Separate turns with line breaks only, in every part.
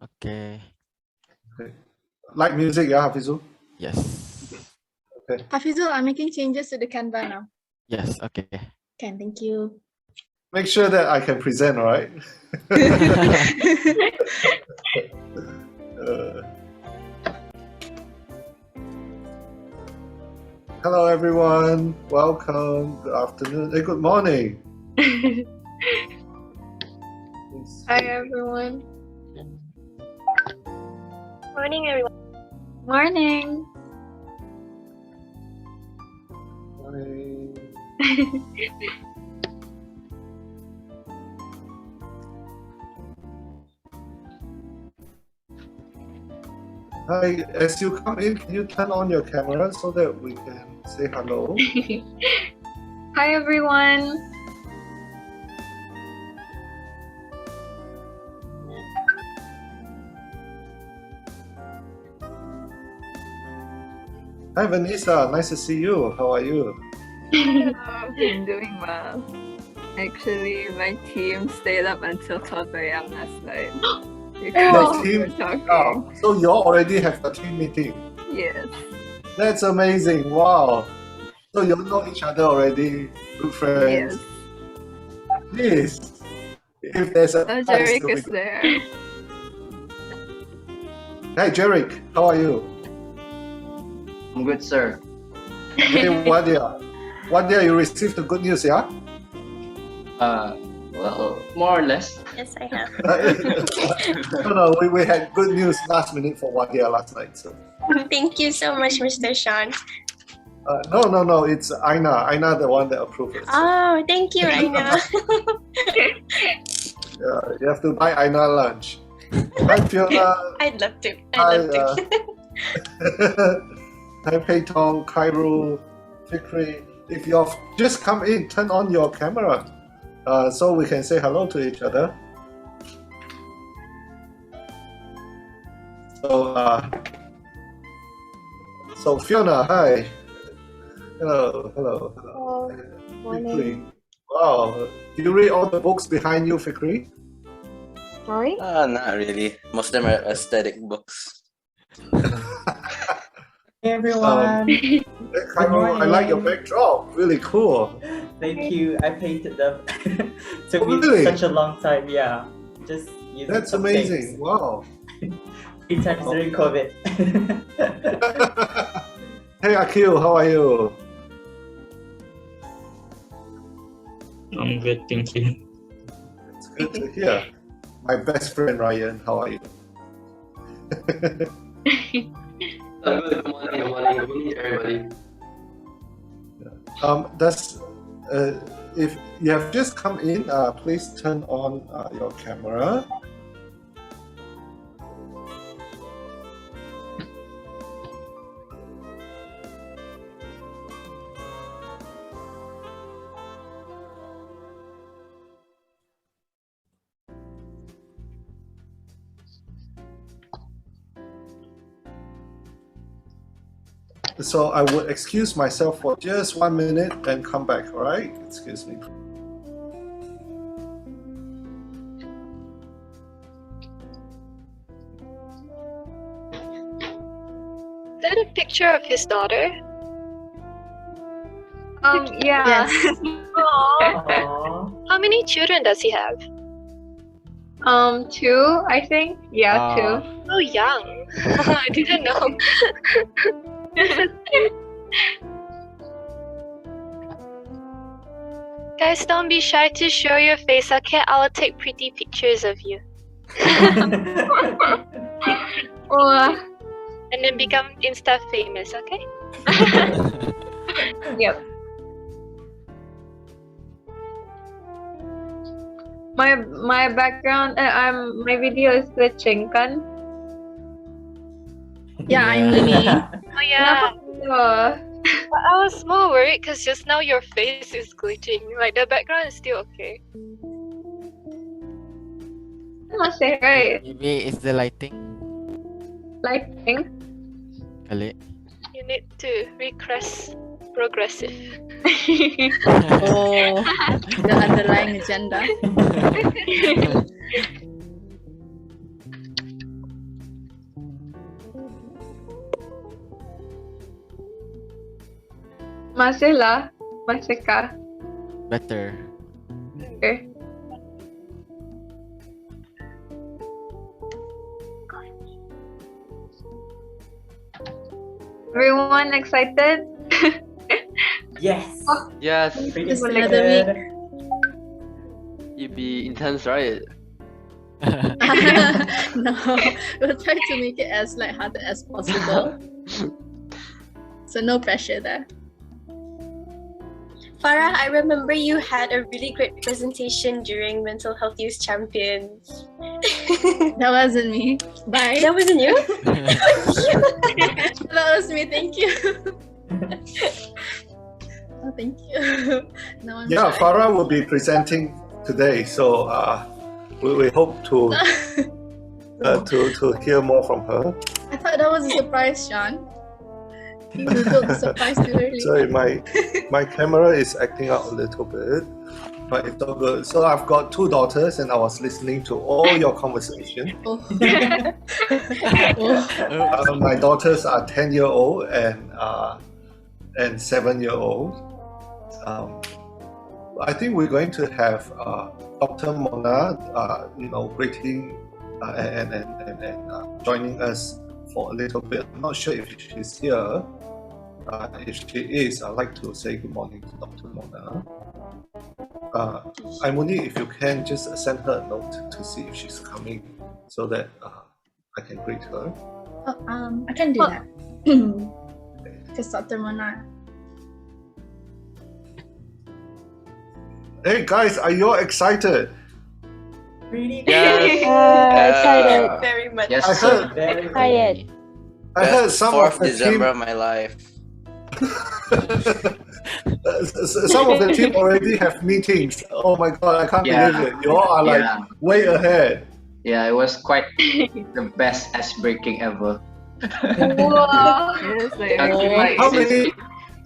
Okay.
Okay. Like music, yeah, Hafizu?
Yes.
Okay.
Hafizul, I'm making changes to the Canva now.
Yes. Okay.
Okay, thank you.
Make sure that I can present, all right? Uh, hello, everyone. Welcome. Good afternoon. Good morning.
Hi everyone.
Morning, everyone.
Morning.
Morning. Hi, as you come in, can you turn on your camera so that we can say hello?
Hi everyone.
Hi, Vanessa. Nice to see you. How are you?
I'm doing well. Actually, my team stayed up until 12 a.m. last night because we were talking.
Oh, so you already have a team meeting.
Yes.
That's amazing. Wow. So you know each other already. Good friends.
Yes.
Please. If there's a
Jerick is there.
Hi, Jerick. How are you?
I'm good, sir.
Hey, Wadia. Wadia, you received the good news, yeah?
Well, more or less.
Yes, I have.
No, we had good news last minute for Wadia last night. So.
Thank you so much, Mr. Shaun.
No. It's Aina. Aina, the one that approved it. So.
Oh, thank you, Aina.
Yeah, you have to buy Aina lunch. Hi, Fiona.
I'd love to. I'd love to.
Hi, Peitong, Cairo, Fikri. If you've just come in, turn on your camera so we can say hello to each other. So Fiona, hi. Hello.
Morning.
Fikri. Wow. Do you read all the books behind you, Fikri?
Sorry?
Not really. Most of them are aesthetic books.
Hey everyone.
Cairo, I like your backdrop. Really cool.
Thank you. I painted them. Took me
Really?
such a long time. Yeah, just using
That's
some
amazing.
things.
Wow.
3 times during COVID.
Hey, Akil, how are you?
I'm good, thank you.
It's good to hear. My best friend Ryan, how are you?
Good morning, everybody.
If you have just come in, please turn on your camera. So I would excuse myself for just 1 minute and come back, all right? Excuse me.
Is that a picture of his daughter?
Yeah.
Yes. How many children does he have?
2, I think. Yeah, 2.
So young. I didn't know. Guys, don't be shy to show your face, okay? I'll take pretty pictures of you. And then become Insta famous, okay?
Yep. My background, my video is glitching, kan?
Yeah, I'm Mimi.
Oh yeah. I was more worried because just now your face is glitching. Like the background is still okay.
Must say right.
Maybe it's the lighting.
Lighting.
Kali.
You need to request progressive.
Oh, the underlying agenda.
Masih lah. Masih kah?
Better.
Okay. Everyone excited?
Yes.
Yes,
Pretty
Just another week.
good.
it'd be intense, right?
No, we'll try to make it as lighthearted as possible. So no pressure there.
Farah, I remember you had a really great presentation during Mental Health Youth Champions.
That wasn't me. Bye.
That wasn't you?
That was me. Thank you. Oh, thank you. No, I'm
Yeah,
shy.
Farah will be presenting today, so we hope to hear more from her.
I thought that was a surprise, Shaun. You built the surprise too early.
Sorry, my camera is acting out a little bit, but it's all good. So I've got 2 daughters, and I was listening to all your conversation.
Oh.
My daughters are 10-year-old and 7-year-old. I think we're going to have Dr. Mona, greeting and joining us for a little bit. I'm not sure if she's here. If she is, I'd like to say good morning to Dr. Mona. Imuni, if you can, just send her a note to see if she's coming so that I can greet her.
Oh, I can do that. Because Dr. Mona.
Hey guys, are you all excited?
Pretty
Yes.
Excited. Very much.
Yes,
I
sir.
heard,
Very
Excited.
I heard
Best
some
4th
of the
December
team.
of my life.
Some of the team already have meetings. Oh my god, I can't
Yeah.
believe it. You all are like
Yeah.
way ahead.
Yeah, it was quite the best ice breaking ever.
Wow.
Yes, I
Oh.
agree.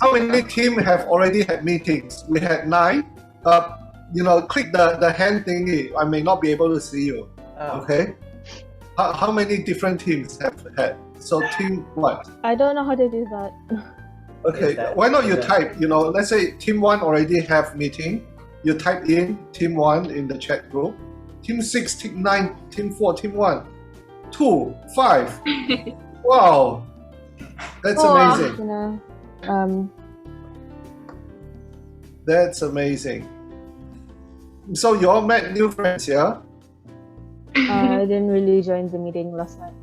How many team have already had meetings? We had 9. Click the hand thingy. I may not be able to see you.
Oh.
Okay. How many different teams have had? So team what?
I don't know how to do that.
Okay,
Is that-
why not you
is that-
type? Let's say team 1 already have meeting. You type in team 1 in the chat group. Team 6, team 9, team 4, team 1, 2, 5. Wow, that's amazing.
You know,
That's amazing. So you all met new friends, yeah?
I didn't really join the meeting last night.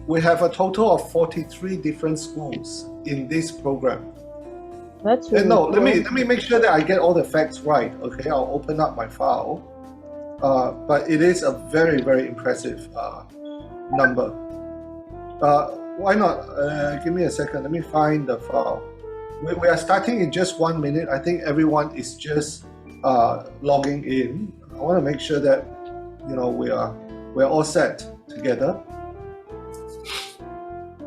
We have a total of 43 different schools in this program.
That's really
No,
cool.
let me make sure that I get all the facts right. Okay, I'll open up my file. But it is a very, very impressive number. Why not? Give me a second. Let me find the file. We are starting in just 1 minute. I think everyone is just logging in. I want to make sure that we're all set together.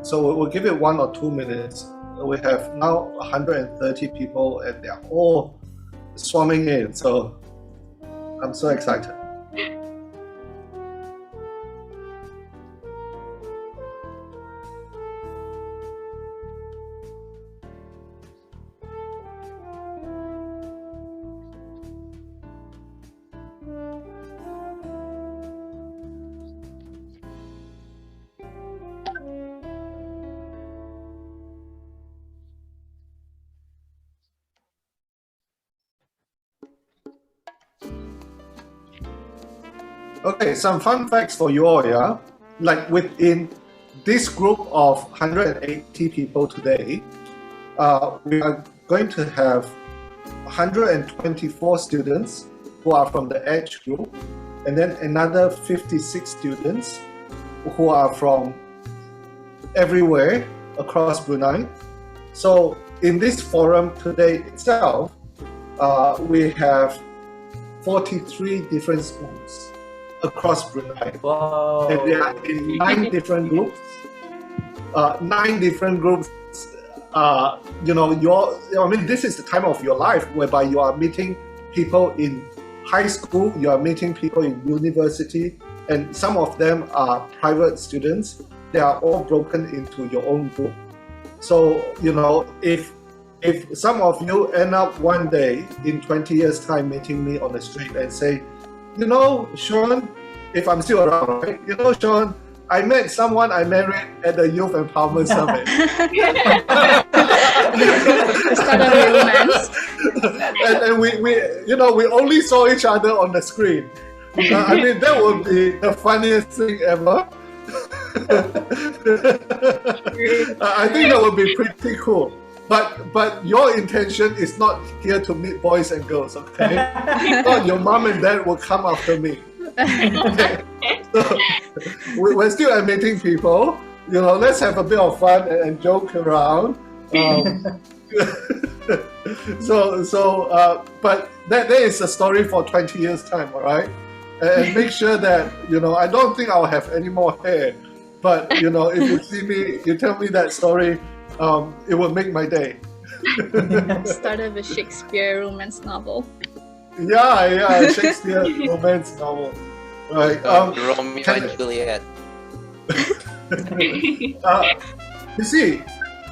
So we'll give it 1 or 2 minutes. We have now 130 people, and they're all swarming in. So I'm so excited. Okay, some fun facts for you all, yeah? Like within this group of 180 people today, we are going to have 124 students who are from the EDGE group, and then another 56 students who are from everywhere across Brunei. So in this forum today itself, we have 43 different schools across Brunei.
Wow.
And they are in 9 different groups. 9 different groups. This is the time of your life whereby you are meeting people in high school, you are meeting people in university, and some of them are private students. They are all broken into your own group. So, if some of you end up one day in 20 years' time meeting me on the street and say, Shaun, if I'm still around, right? Shaun, I met someone I married at the Youth Empowerment Summit.
To start a romance.
and we only saw each other on the screen. I mean, that would be the funniest thing ever. I think that would be pretty cool. But your intention is not here to meet boys and girls, okay? Not your mom and dad will come after me. Okay? So, we're still admitting people. Let's have a bit of fun and joke around. But that is a story for 20 years' time, all right? And make sure that, I don't think I'll have any more hair. But, if you see me, you tell me that story, it will make my day.
Start of a Shakespeare romance novel.
Yeah, Shakespeare romance novel. Right.
Romeo and Juliet.
You see,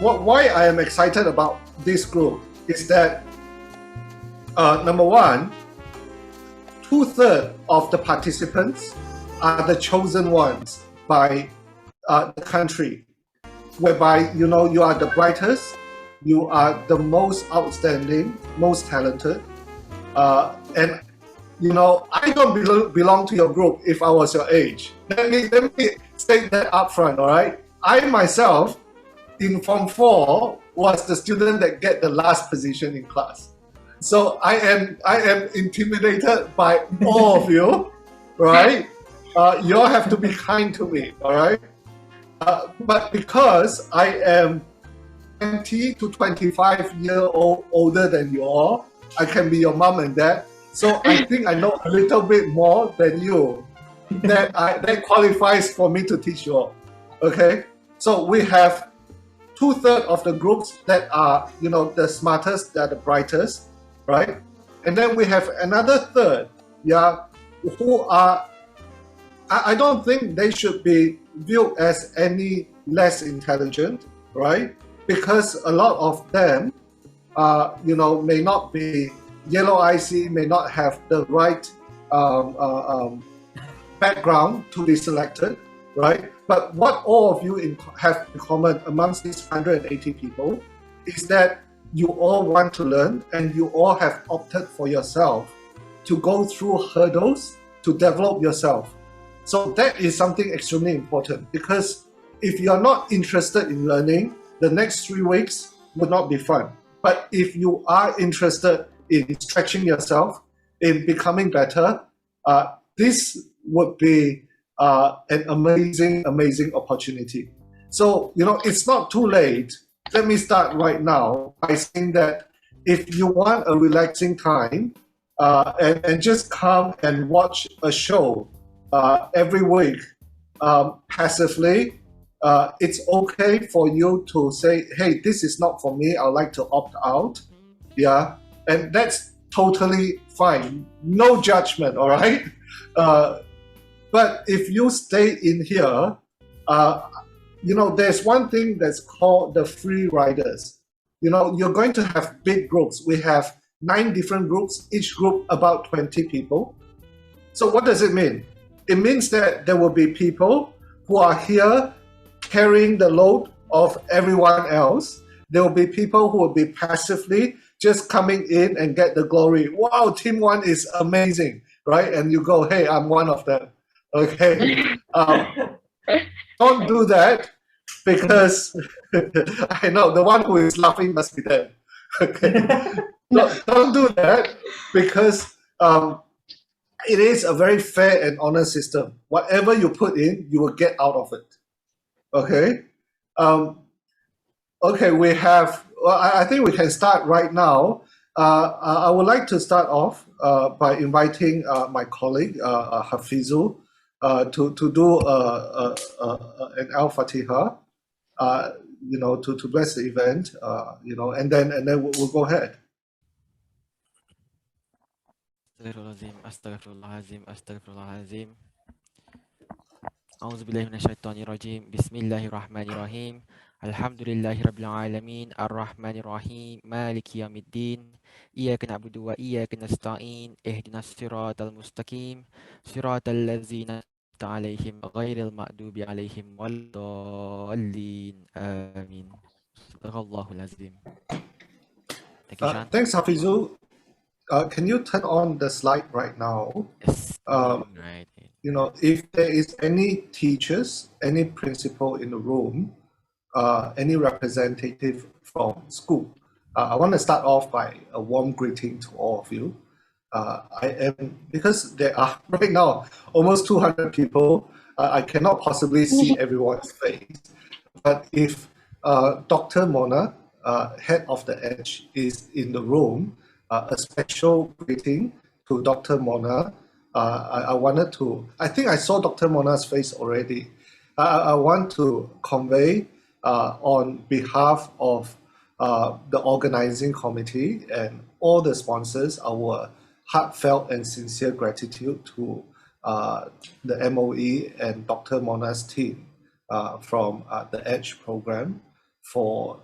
why I am excited about this group is that, number one, 2/3 of the participants are the chosen ones by the country, whereby you are the brightest, you are the most outstanding, most talented, and I don't belong to your group if I was your age. Let me state that up front, all right? I myself, in Form 4, was the student that get the last position in class. So I am intimidated by all of you, right? You all have to be kind to me, all right? But because I am 20 to 25 years older than you all, I can be your mom and dad. So I think I know a little bit more than you. That qualifies for me to teach you all. Okay? So we have 2/3 of the groups that are, the smartest, that are the brightest, right? And then we have another third, who are, I don't think they should be viewed as any less intelligent, right? Because a lot of them, may not be yellow IC, may not have the right background to be selected, right? But what all of you have in common amongst these 180 people is that you all want to learn and you all have opted for yourself to go through hurdles to develop yourself. So that is something extremely important, because if you are not interested in learning, the next 3 weeks would not be fun. But if you are interested in stretching yourself, in becoming better, this would be an amazing, amazing opportunity. So, it's not too late. Let me start right now by saying that if you want a relaxing time and just come and watch a show every week passively, it's okay for you to say, hey, this is not for me, I'd like to opt out. Yeah, and that's totally fine. No judgment, all right? But if you stay in here, there's one thing that's called the free riders. You're going to have big groups. We have 9 different groups, each group about 20 people. So what does it mean? It means that there will be people who are here carrying the load of everyone else. There will be people who will be passively just coming in and get the glory. Wow, team 1 is amazing, right? And you go, hey, I'm one of them. Okay. Don't do that, because I know the one who is laughing must be there. Okay. Don't do that, because it is a very fair and honest system. Whatever you put in, you will get out of it. Okay. Okay, we have. I think we can start right now. I would like to start off by inviting my colleague Hafizu to do an Al-Fatiha, to bless the event, and then we'll go ahead.
Astaghfirullahalazim, astaghfirullahalazim, astaghfirullahalazim. أعوذ بالله من الشيطان الرجيم بسم الله الرحمن الرحيم الحمد لله رب العالمين الرحمن الرحيم مالك يوم الدين إياك نعبد وإياك نستعين اهدنا الصراط المستقيم صراط الذين أنعمت عليهم غير المغضوب عليهم ولا الضالين آمين صدق الله العظيم. Thank you, Shaun.
Thanks, Hafizul. Can you turn on the slide right now?
Yes, right.
You know, if there is any teachers, any principal in the room, any representative from school, I want to start off by a warm greeting to all of you. Because there are right now almost 200 people, I cannot possibly see everyone's face. But if Dr. Mona, head of the Edge, is in the room, a special greeting to Dr. Mona. I wanted to, I think I saw Dr. Mona's face already. I want to convey on behalf of the organizing committee and all the sponsors our heartfelt and sincere gratitude to the MOE and Dr. Mona's team from the EDGE program for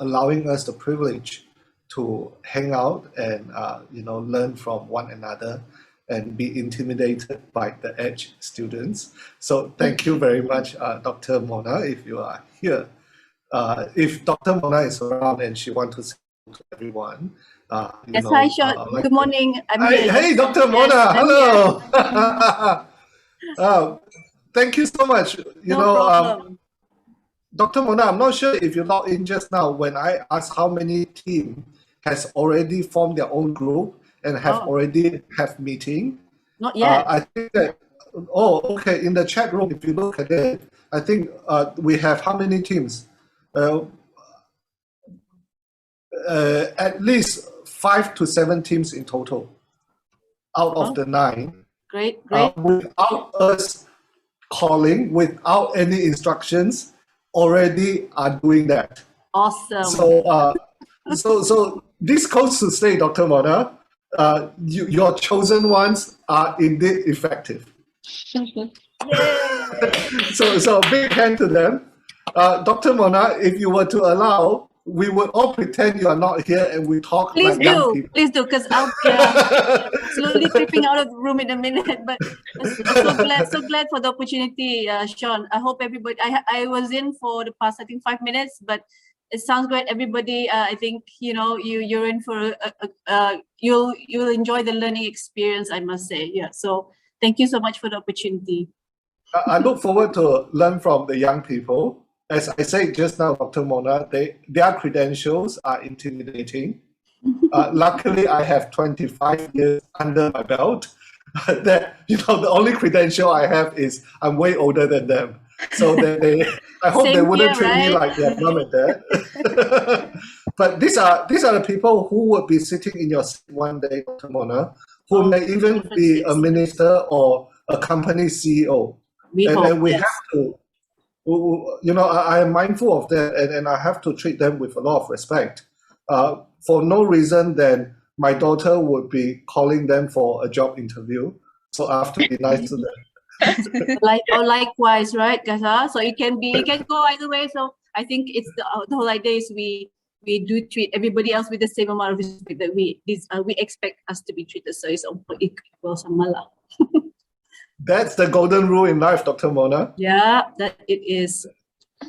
allowing us the privilege to hang out and learn from one another and be intimidated by the EDGE students. So thank you very much, Dr. Mona, if you are here. If Dr. Mona is around and she wants to say to everyone,
yes, hi, Shaun. Good morning. I'm here.
Hey, Dr. Mona,
yes,
hello. Thank you so much.
No problem.
Dr. Mona, I'm not sure if you logged in just now when I asked how many team has already formed their own group and have already have meeting.
Not yet.
I think that, okay, in the chat room, if you look at it, I think we have how many teams? At least 5 to 7 teams in total out of the 9.
Great.
Without us calling, without any instructions, already are doing that.
Awesome.
So this goes to say, Dr. Mona, your chosen ones are indeed effective. So big hand to them. Dr. Mona, if you were to allow, we would all pretend you are not here and we talk like young people.
Please do, because I'll be slowly creeping out of the room in a minute. But I'm so glad for the opportunity, Shaun. I hope everybody. I was in for the past, I think, 5 minutes, but it sounds great. Everybody, I think you're in for you'll enjoy the learning experience, I must say. Yeah. So thank you so much for the opportunity.
I look forward to learn from the young people. As I said just now, Dr. Mona, their credentials are intimidating. Luckily, I have 25 years under my belt. That the only credential I have is I'm way older than them. So I hope they wouldn't treat me like their mom and dad. But these are the people who would be sitting in your seat one day, Dr. Mona, who may even be a minister or a company CEO. And we have to. I am mindful of that, and I have to treat them with a lot of respect. For no reason, then my daughter would be calling them for a job interview. So I have to be nice to them.
Likewise, right, Gaza? So it can go either way. So I think it's the whole idea is we do treat everybody else with the same amount of respect that we expect us to be treated. So it's equal samala.
That's the golden rule in life, Dr. Mona.
Yeah, that it is.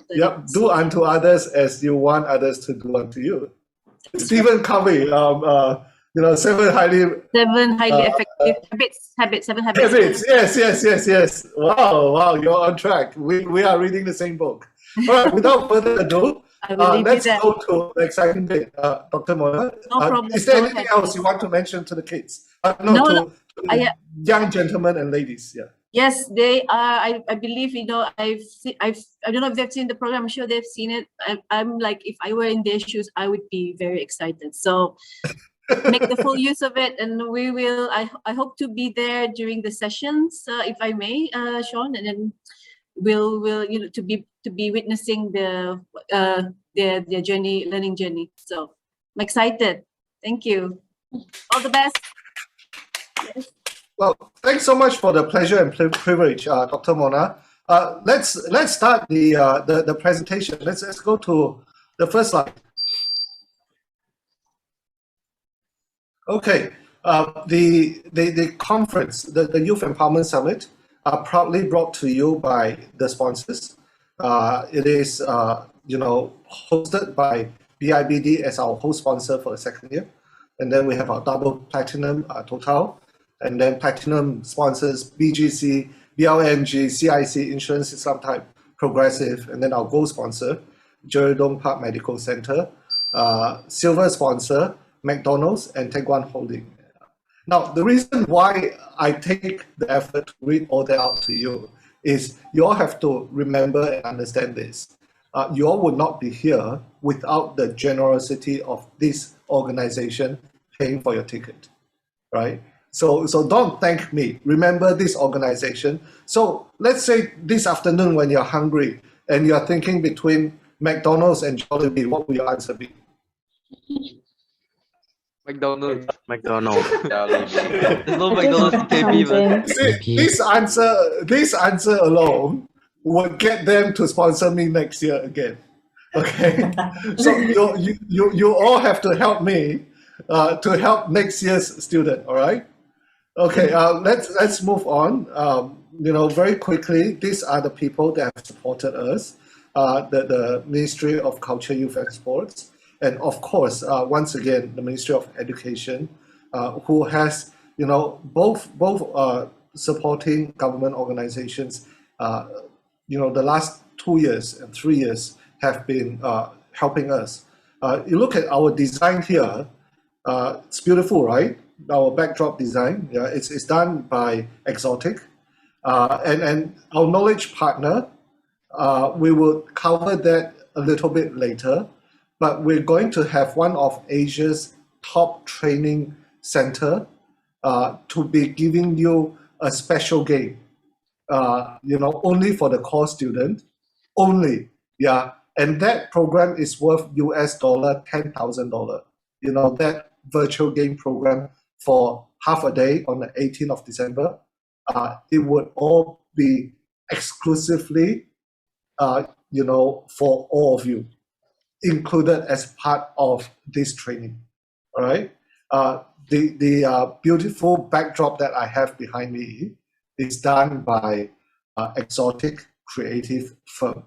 Yep, do unto others as you want others to do unto you. Stephen Covey, 7 highly
effective habits. 7 habits.
Yes. Wow, you're on track. We are reading the same book. All right, without further ado, let's go to the exciting bit. Dr. Mona,
no problem.
Is there anything else you want to mention to the kids? To young gentlemen and ladies, yeah.
Yes, they are. I believe I don't know if they've seen the program. I'm sure they've seen it. I'm like, if I were in their shoes, I would be very excited. So make the full use of it, and we will. I hope to be there during the sessions, if I may, Shaun, and then we'll to be witnessing their journey, learning journey. So I'm excited. Thank you. All the best. Yes.
Well, thanks so much for the pleasure and privilege, Dr. Mona. Let's start the presentation. Let's go to the first slide. Okay, the conference, the Youth Empowerment Summit, are proudly brought to you by the sponsors. It is hosted by BIBD as our host sponsor for the second year, and then we have our double platinum Total, and then platinum sponsors BGC, BLNG, CIC, Insurance Islam Type, Progressive, and then our gold sponsor, Jeredong Park Medical Center, silver sponsor, McDonald's, and Teguan Holding. Now, the reason why I take the effort to read all that out to you is you all have to remember and understand this. You all would not be here without the generosity of this organization paying for your ticket, right? So don't thank me. Remember this organization. So let's say this afternoon when you're hungry and you're thinking between McDonald's and Jollibee, what will your answer be?
McDonald's. There's no McDonald's in KB, man.
See, this answer alone would get them to sponsor me next year again. Okay, so you all have to help me to help next year's student. All right. Okay. Let's move on. Very quickly, these are the people that have supported us. The Ministry of Culture, Youth and Sports. And of course, once again, the Ministry of Education, who has, both supporting government organizations, the last 2 years and 3 years have been helping us. You look at our design here, it's beautiful, right? Our backdrop design, it's done by Exotic. And our knowledge partner, we will cover that a little bit later. But we're going to have one of Asia's top training center to be giving you a special game, only for the core student, only, yeah. And that program is worth US $10,000. That virtual game program for half a day on the 18th of December, it would all be exclusively, for all of you, included as part of this training. All right. The beautiful backdrop that I have behind me is done by Exotic Creative Firm.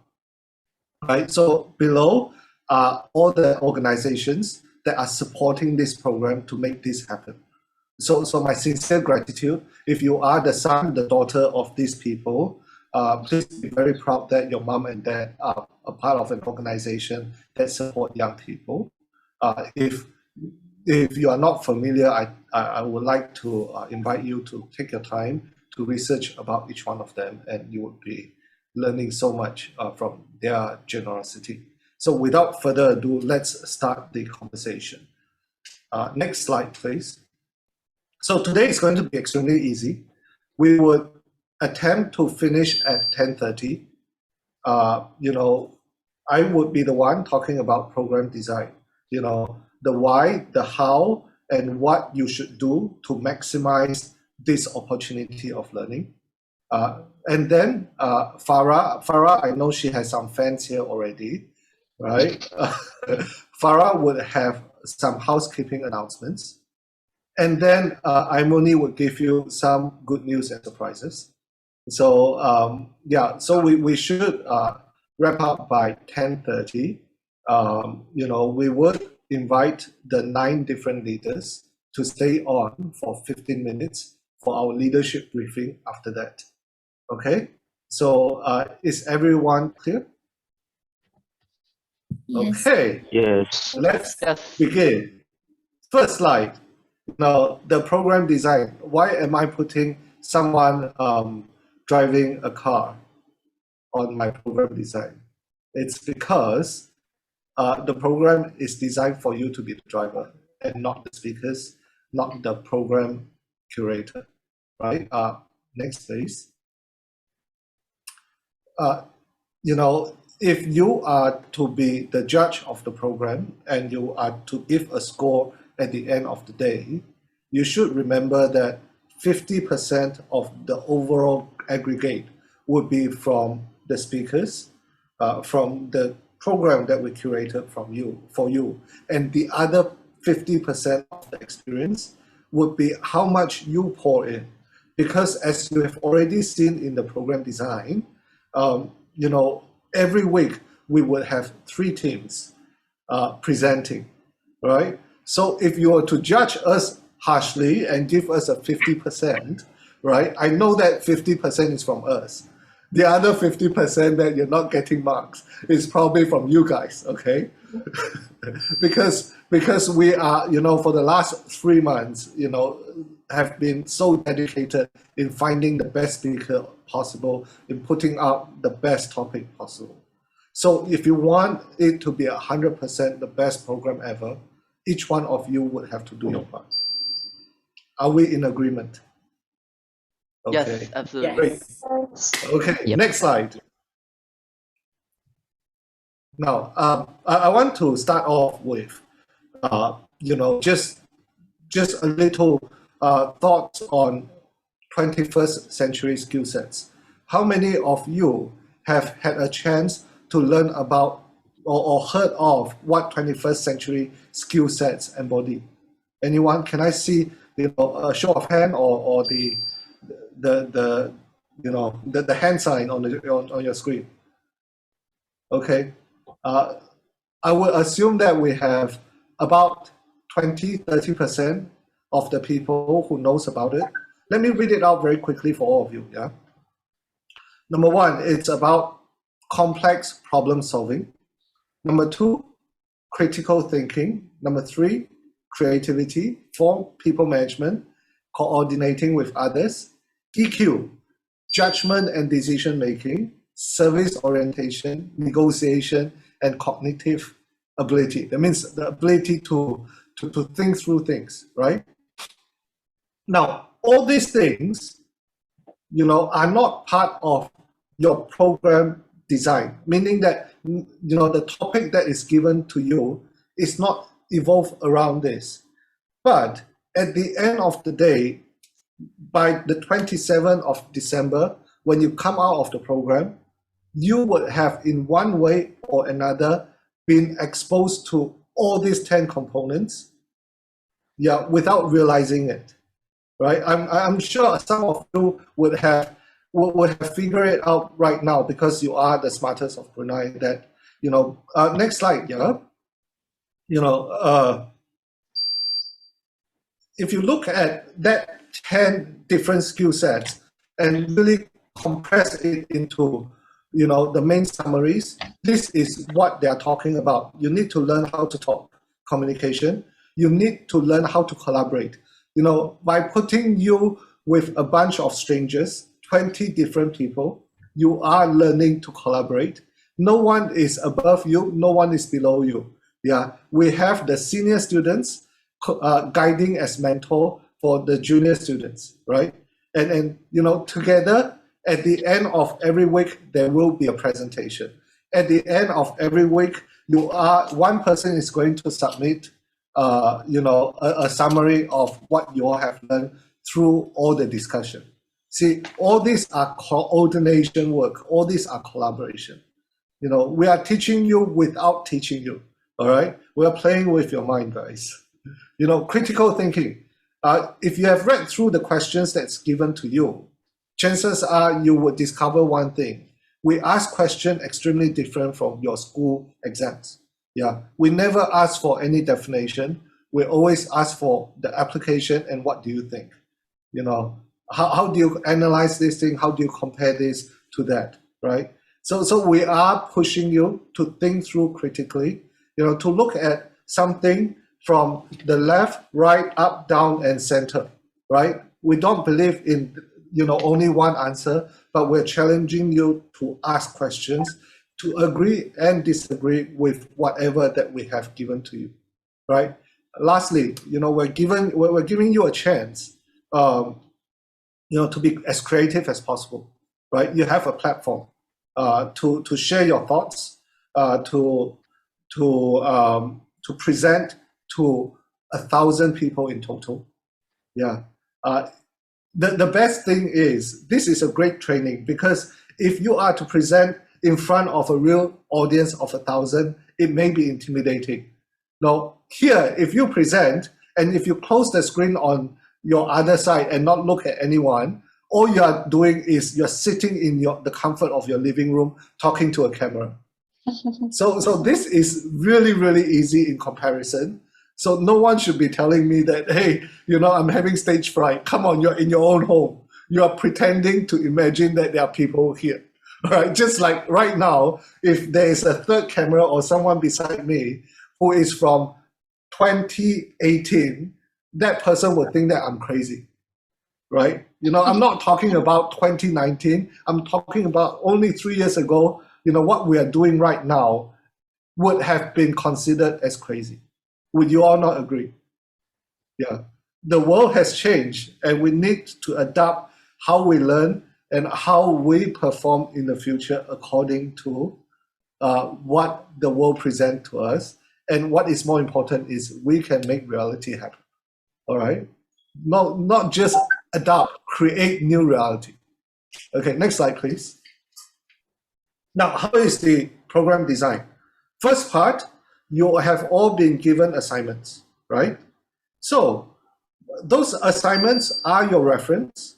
Right. So below are all the organizations that are supporting this program to make this happen. So my sincere gratitude. If you are the son, the daughter of these people, please be very proud that your mom and dad are a part of an organization that support young people. If you are not familiar, I would like to invite you to take your time to research about each one of them, and you would be learning so much from their generosity. So without further ado, let's start the conversation. Next slide, please. So today is going to be extremely easy. We would attempt to finish at 10:30. I would be the one talking about program design, the why, the how, and what you should do to maximize this opportunity of learning. And then Farah, I know she has some fans here already, right? Farah would have some housekeeping announcements. And then Imoni would give you some good news and surprises. So so we should wrap up by 10:30. We would invite the 9 different leaders to stay on for 15 minutes for our leadership briefing after that. Okay, so is everyone clear?
Yes.
Okay.
Yes.
Let's begin. First slide. Now, the program design. Why am I putting someone driving a car on my program design? It's because the program is designed for you to be the driver and not the speakers, not the program curator, right? Next, please. If you are to be the judge of the program and you are to give a score at the end of the day, you should remember that 50% of the overall aggregate would be from the speakers, from the program that we curated for you, and the other 50% of the experience would be how much you pour in. Because as you have already seen in the program design, every week we would have 3 teams presenting, right? So if you were to judge us harshly and give us a 50%, right? I know that 50% is from us. The other 50% that you're not getting marks is probably from you guys, okay? because we are, for the last 3 months, have been so dedicated in finding the best speaker possible, in putting out the best topic possible. So if you want it to be 100% the best program ever, each one of you would have to do your part. Are we in agreement? Okay.
Yes, absolutely.
Great. Okay, next slide. Now, I want to start off with, just a little thoughts on 21st century skill sets. How many of you have had a chance to learn about or heard of what 21st century skill sets embody? Anyone? Can I see a show of hand or the hand sign on your screen? Okay. I would assume that we have about 20-30% of the people who knows about it. Let me read it out very quickly for all of you. Yeah. Number 1, it's about complex problem solving. Number 2, critical thinking. Number 3, creativity. 4, people management, coordinating with others. EQ, judgment and decision making. Service orientation, negotiation, and cognitive ability. That means the ability to think through things, right? Now, all these things, are not part of your program design, meaning that, the topic that is given to you is not evolved around this. But at the end of the day, by the 27th of December, when you come out of the program, you would have in one way or another been exposed to all these 10 components, without realizing it, right? I'm sure some of you would have figured it out right now because you are the smartest of Brunei. That next slide, if you look at that 10 different skill sets and really compress it into the main summaries, this is what they're talking about. You need to learn how to talk, communication. You need to learn how to collaborate. By putting you with a bunch of strangers, 20 different people, you are learning to collaborate. No one is above you, no one is below you. Yeah, we have the senior students guiding as mentor for the junior students, right? And together, at the end of every week, there will be a presentation. At the end of every week, one person is going to submit, a summary of what you all have learned through all the discussion. See, all these are coordination work. All these are collaboration. We are teaching you without teaching you. All right, we are playing with your mind, guys. Critical thinking. If you have read through the questions that's given to you, chances are you would discover one thing. We ask questions extremely different from your school exams. Yeah, we never ask for any definition. We always ask for the application and what do you think? How do you analyze this thing? How do you compare this to that, right? So we are pushing you to think through critically, to look at something from the left, right, up, down, and center, right? We don't believe in only one answer, but we're challenging you to ask questions, to agree and disagree with whatever that we have given to you, right? Lastly, we're giving you a chance, to be as creative as possible, right? You have a platform to share your thoughts, to present to 1,000 people in total. Yeah. The best thing is this is a great training because If you are to present in front of a real audience of 1,000, it may be intimidating. Now, here, if you present and if you close the screen on your other side and not look at anyone, all you are doing is you're sitting in the comfort of your living room talking to a camera. So this is really, really easy in comparison. So no one should be telling me that, hey, I'm having stage fright. Come on, you're in your own home. You are pretending to imagine that there are people here. All right, just like right now, if there is a third camera or someone beside me who is from 2018, that person would think that I'm crazy, right? I'm not talking about 2019. I'm talking about only 3 years ago. What we are doing right now would have been considered as crazy. Would you all not agree? Yeah. The world has changed, and we need to adapt how we learn and how we perform in the future according to what the world presents to us. And what is more important is we can make reality happen. All right? Not just adapt, create new reality. Okay, next slide, please. Now, how is the program designed? First part, you have all been given assignments, right? So those assignments are your reference.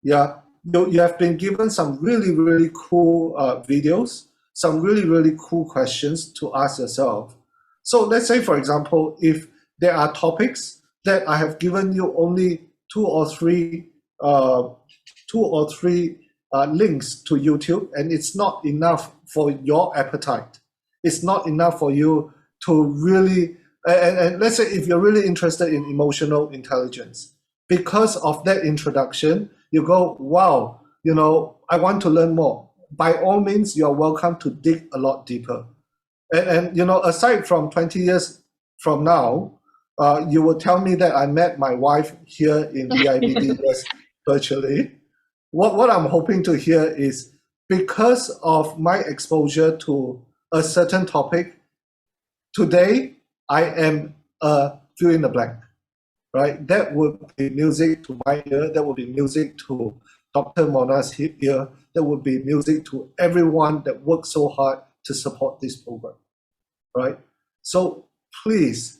Yeah, you have been given some really, really cool videos, some really, really cool questions to ask yourself. So let's say, for example, if there are topics that I have given you only two or three links to YouTube, and it's not enough for your appetite. It's not enough for you to really, and let's say if you're really interested in emotional intelligence, because of that introduction, you go, wow, I want to learn more. By all means, you're welcome to dig a lot deeper. And aside from 20 years from now, you will tell me that I met my wife here in BIBD virtually. What I'm hoping to hear is, because of my exposure to a certain topic, today I am a fill in the blank, right? That would be music to my ear. That would be music to Dr. Mona's ear. That would be music to everyone that works so hard to support this program, right? So please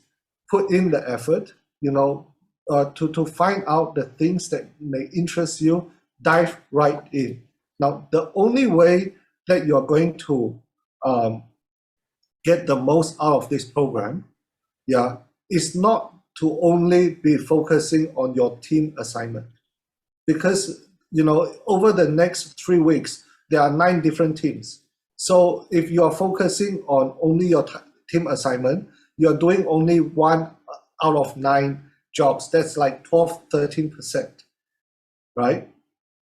put in the effort, to find out the things that may interest you. Dive right in. Now, the only way that you're going to get the most out of this program, is not to only be focusing on your team assignment. Because, over the next 3 weeks, there are 9 different teams. So if you are focusing on only your team assignment, you're doing only 1 out of 9 jobs. That's like 12, 13%, right?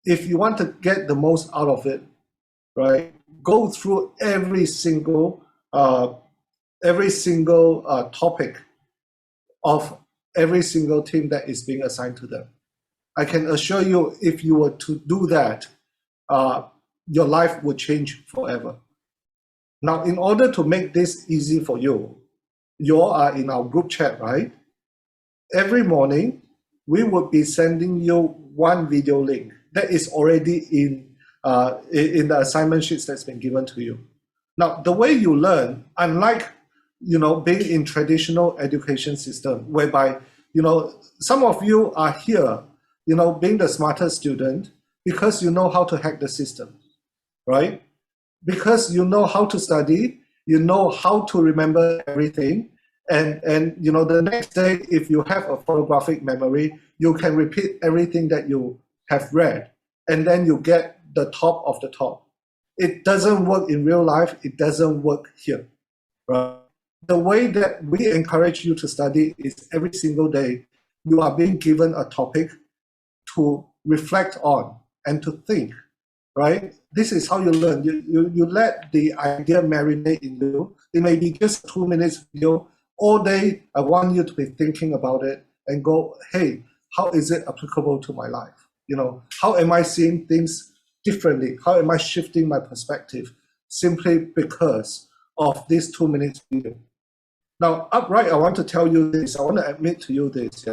If you want to get the most out of it, right, go through every single topic of every single team that is being assigned to them. I can assure you, if you were to do that, your life would change forever. Now, in order to make this easy for you, you all are in our group chat, right? Every morning, we would be sending you 1 video link that is already in the assignment sheets that's been given to you. Now, the way you learn, unlike being in traditional education system, whereby some of you are here, being the smartest student because you know how to hack the system, right? Because you know how to study, you know how to remember everything, and the next day, if you have a photographic memory, you can repeat everything that you have read, and then you get the top of the top. It doesn't work in real life. It doesn't work here, right? The way that we encourage you to study is every single day you are being given a topic to reflect on and to think, right? This is how you learn. You let the idea marinate in you. It may be just a 2 minutes video. All day, I want you to be thinking about it and go, hey, how is it applicable to my life? How am I seeing things differently? How am I shifting my perspective simply because of this 2 minutes video? Now, upright, I want to tell you this. I want to admit to you this,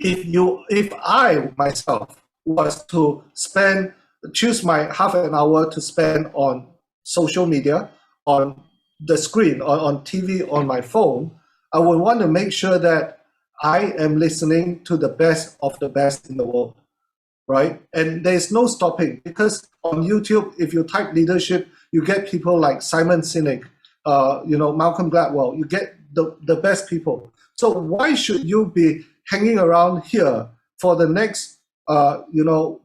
if I myself was to spend choose my half an hour to spend on social media, on the screen, on TV, on my phone, I would want to make sure that I am listening to the best of the best in the world, right? And there's no stopping, because on YouTube, if you type leadership, you get people like Simon Sinek, Malcolm Gladwell, you get the best people. So why should you be hanging around here for the next 1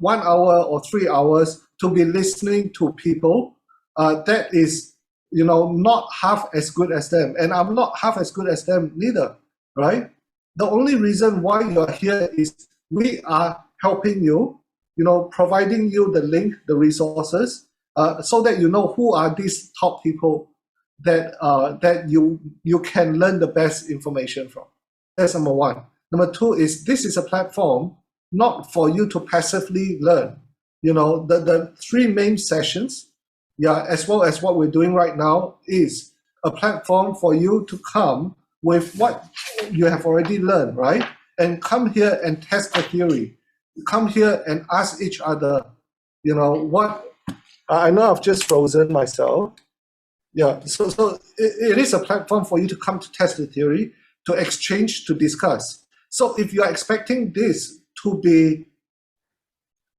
hour or 3 hours to be listening to people that is not half as good as them, and I'm not half as good as them neither, right? The only reason why you're here is we are helping you, providing you the link, the resources, so that you know who are these top people that you can learn the best information from. That's number one. Number two is this is a platform not for you to passively learn. The three main sessions, as well as what we're doing right now, is a platform for you to come with what you have already learned, right? And come here and test the theory. Come here and ask each other, what, I know I've just frozen myself. Yeah, so it is a platform for you to come to test the theory, to exchange, to discuss. So if you're expecting this to be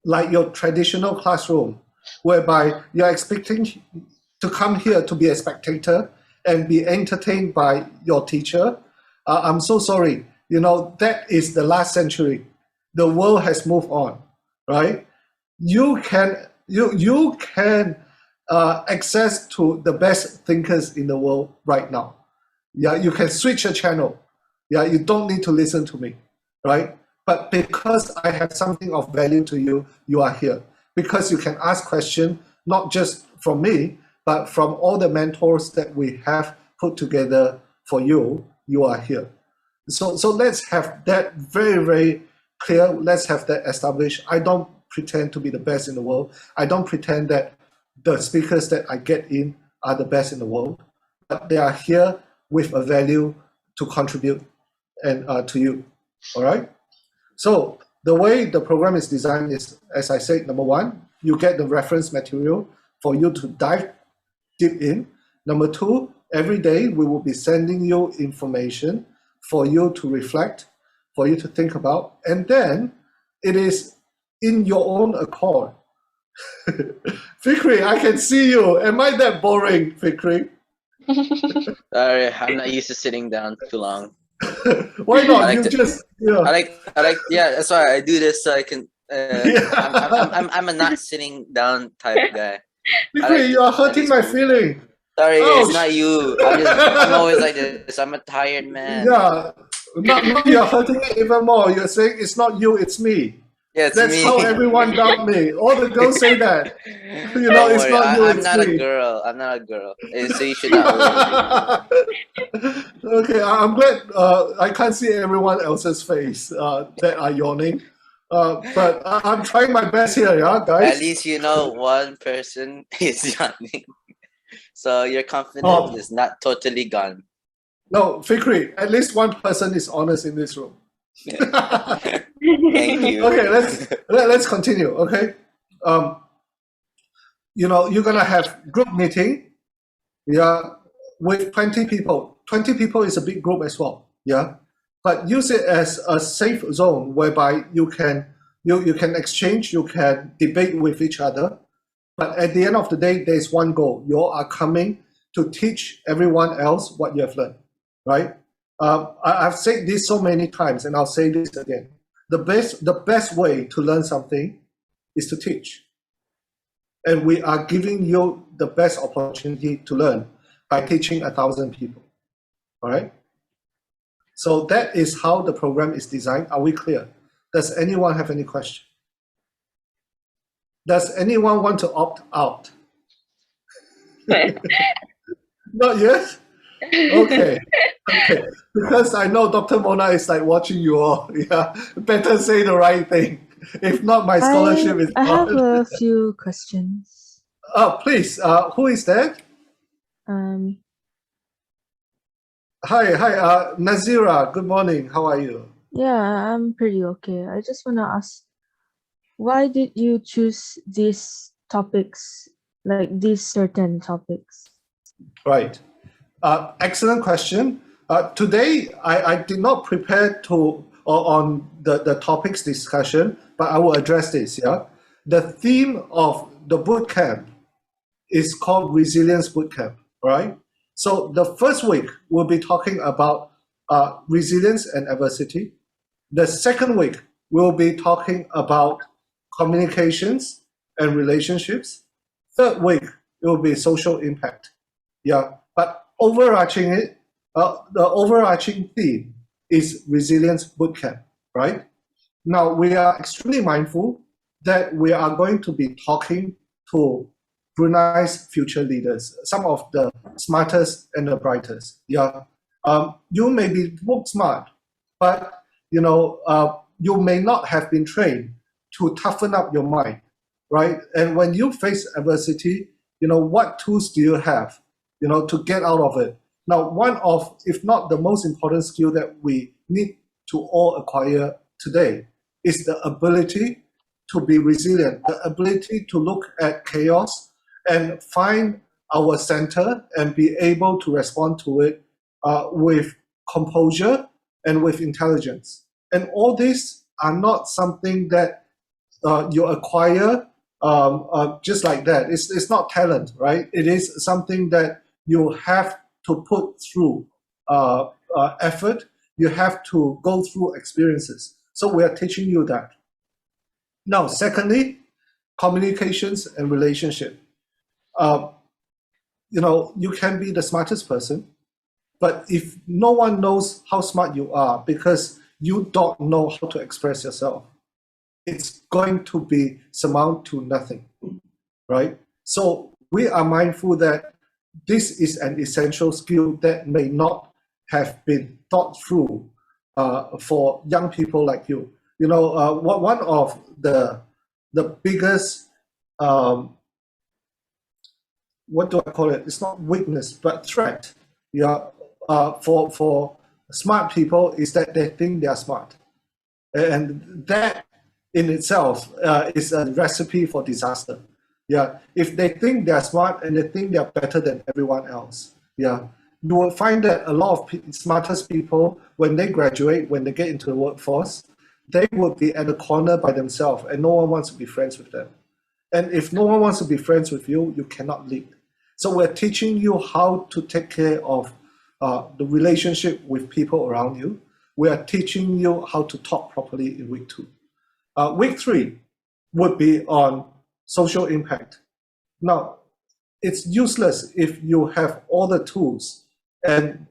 like your traditional classroom, whereby you're expecting to come here to be a spectator and be entertained by your teacher, I'm so sorry. That is the last century. The world has moved on, right? You can access to the best thinkers in the world right now. Yeah, you can switch a channel. Yeah, you don't need to listen to me, right? But because I have something of value to you, you are here. Because you can ask questions, not just from me, but from all the mentors that we have put together for you, you are here. So let's have that very, very clear. Let's have that established. I don't pretend to be the best in the world. I don't pretend that the speakers that I get in are the best in the world, but they are here with a value to contribute and to you, all right? So the way the program is designed is, as I said, number one, you get the reference material for you to dive deep in. Number two, every day we will be sending you information for you to reflect, for you to think about, and then it is in your own accord. Fikri, I can see you. Am I that boring, Fikri?
Sorry, I'm not used to sitting down too long.
Why not?
I like
I
like that's why I do this so I can. I'm a not sitting down type guy.
Fikri, you are hurting my feeling.
Sorry,
Ouch.
it's not you. I'm always like this. I'm a tired man.
Yeah, now you're hurting it even more. You're saying it's not you, it's me.
Yeah, it's
That's
me.
how everyone dubbed me. All the girls say that.
Don't
It's
worry,
not you,
I'm
it's
not
me.
a girl. I'm not a girl. So you should not worry.
Okay, I'm glad I can't see everyone else's face that are yawning. But I'm trying my best here, yeah, guys.
At least you know one person is yawning. So your confidence is not totally gone.
No, Fikri, at least one person is honest in this room.
Thank you.
Okay, let's continue. Okay, you're gonna have group meeting, with 20 people. 20 people is a big group as well, But use it as a safe zone whereby you can exchange, you can debate with each other. But at the end of the day, there's one goal. You are coming to teach everyone else what you have learned, right? I've said this so many times, and I'll say this again. The best way to learn something is to teach. And we are giving you the best opportunity to learn by teaching 1,000 people, all right? So that is how the program is designed. Are we clear? Does anyone have any question? Does anyone want to opt out? Not yet? Okay. Because I know Dr. Mona is like watching you all. Yeah, better say the right thing. If not, my scholarship is
I have
gone.
a few questions.
Please, who is that? Hi, Nazira. Good morning. How are you?
Yeah, I'm pretty okay. I just want to ask, Why did you choose these topics, like these certain topics?
Right. Excellent question. Today, I did not prepare on the topics discussion, but I will address this. Yeah, the theme of the boot camp is called Resilience Bootcamp, right? So the first week we'll be talking about resilience and adversity. The second week we'll be talking about communications and relationships. Third week it will be social impact. Yeah, but the overarching theme is Resilience Bootcamp, right? Now we are extremely mindful that we are going to be talking to Brunei's future leaders, some of the smartest and the brightest. Yeah, you may be book smart, but you may not have been trained to toughen up your mind, right? And when you face adversity, what tools do you have, to get out of it? Now, one of, if not the most important skill that we need to all acquire today is the ability to be resilient, the ability to look at chaos and find our center and be able to respond to it with composure and with intelligence. And all these are not something that you acquire just like that. It's not talent, right? It is something that you have to put through effort. You have to go through experiences. So we are teaching you that. Now, secondly, communications and relationship. You can be the smartest person, but if no one knows how smart you are because you don't know how to express yourself, it's going to be surmount to nothing, right? So we are mindful that this is an essential skill that may not have been thought through for young people like you. One of the biggest what do I call it? It's not weakness, but threat. Yeah, for smart people is that they think they are smart, and that in itself is a recipe for disaster. Yeah, if they think they are smart and they think they are better than everyone else, yeah, you will find that a lot of smartest people, when they graduate, when they get into the workforce, they will be at a corner by themselves, and no one wants to be friends with them. And if no one wants to be friends with you, you cannot lead. So we're teaching you how to take care of the relationship with people around you. We are teaching you how to talk properly in week 2. Week 3 would be on social impact. Now, it's useless if you have all the tools and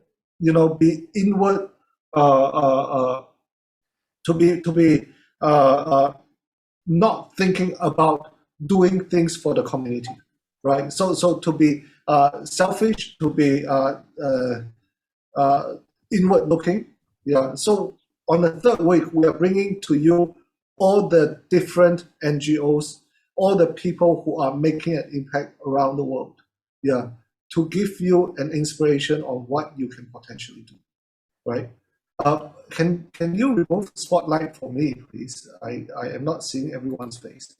be inward to be not thinking about doing things for the community, right? So to be selfish, to be inward looking, yeah. So on the third week, we are bringing to you all the different NGOs, all the people who are making an impact around the world, yeah, to give you an inspiration on what you can potentially do, right? Can you remove the spotlight for me, please? I am not seeing everyone's face.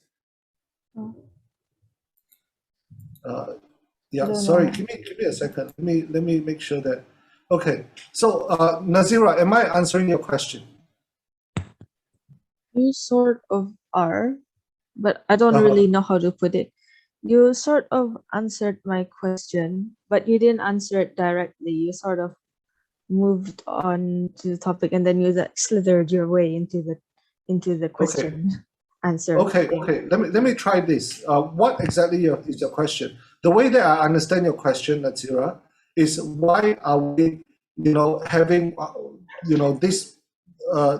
Yeah, sorry. Give me a second. Let me make sure that. Okay. So Nazira, am I answering your question?
You sort of are, but I don't really know how to put it. You sort of answered my question, but you didn't answer it directly. You sort of moved on to the topic, and then you slithered your way into the question answer.
Okay. Let me try this. What exactly is your question? The way that I understand your question, Nazira, is why are we, having,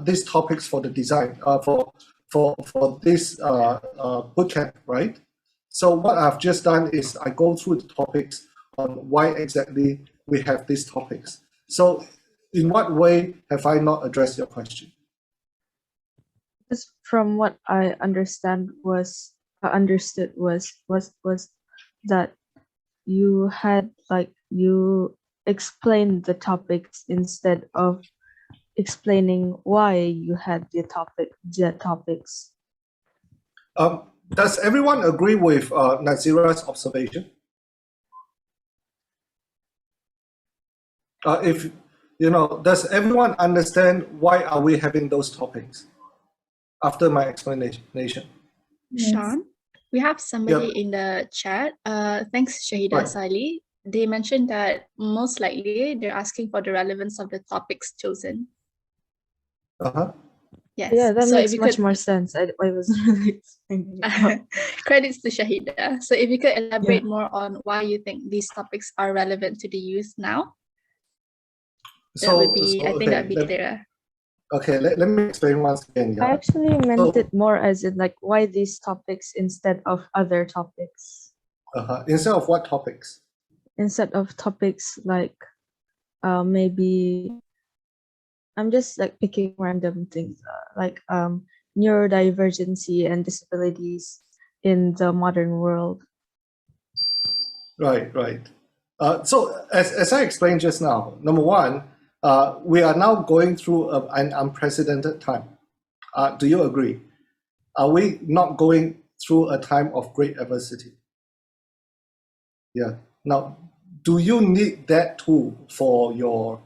these topics for the design for this bootcamp, right? So what I've just done is I go through the topics on why exactly we have these topics. So in what way have I not addressed your question?
Because from what I understood was that you had you explained the topics instead of explaining why you had the topics.
Does everyone agree with Nazira's observation? If does everyone understand why are we having those topics after my explanation?
Shaun, we have somebody in the chat. Thanks, Shahida Sali. They mentioned that most likely they're asking for the relevance of the topics chosen. Yes.
Yeah, that
so
makes
if you
much
could,
more sense. I wasn't really explaining it.
credits to Shahida. So if you could elaborate more on why you think these topics are relevant to the youth now, that would be, I think that would be clearer.
Okay, let me explain once again.
I actually meant it more as in like why these topics instead of other topics.
Instead of what topics?
Instead of topics like maybe I'm just like picking random things like neurodivergency and disabilities in the modern world.
Right. So as I explained just now, number one, we are now going through an unprecedented time. Do you agree? Are we not going through a time of great adversity? Yeah. Now, do you need that tool for your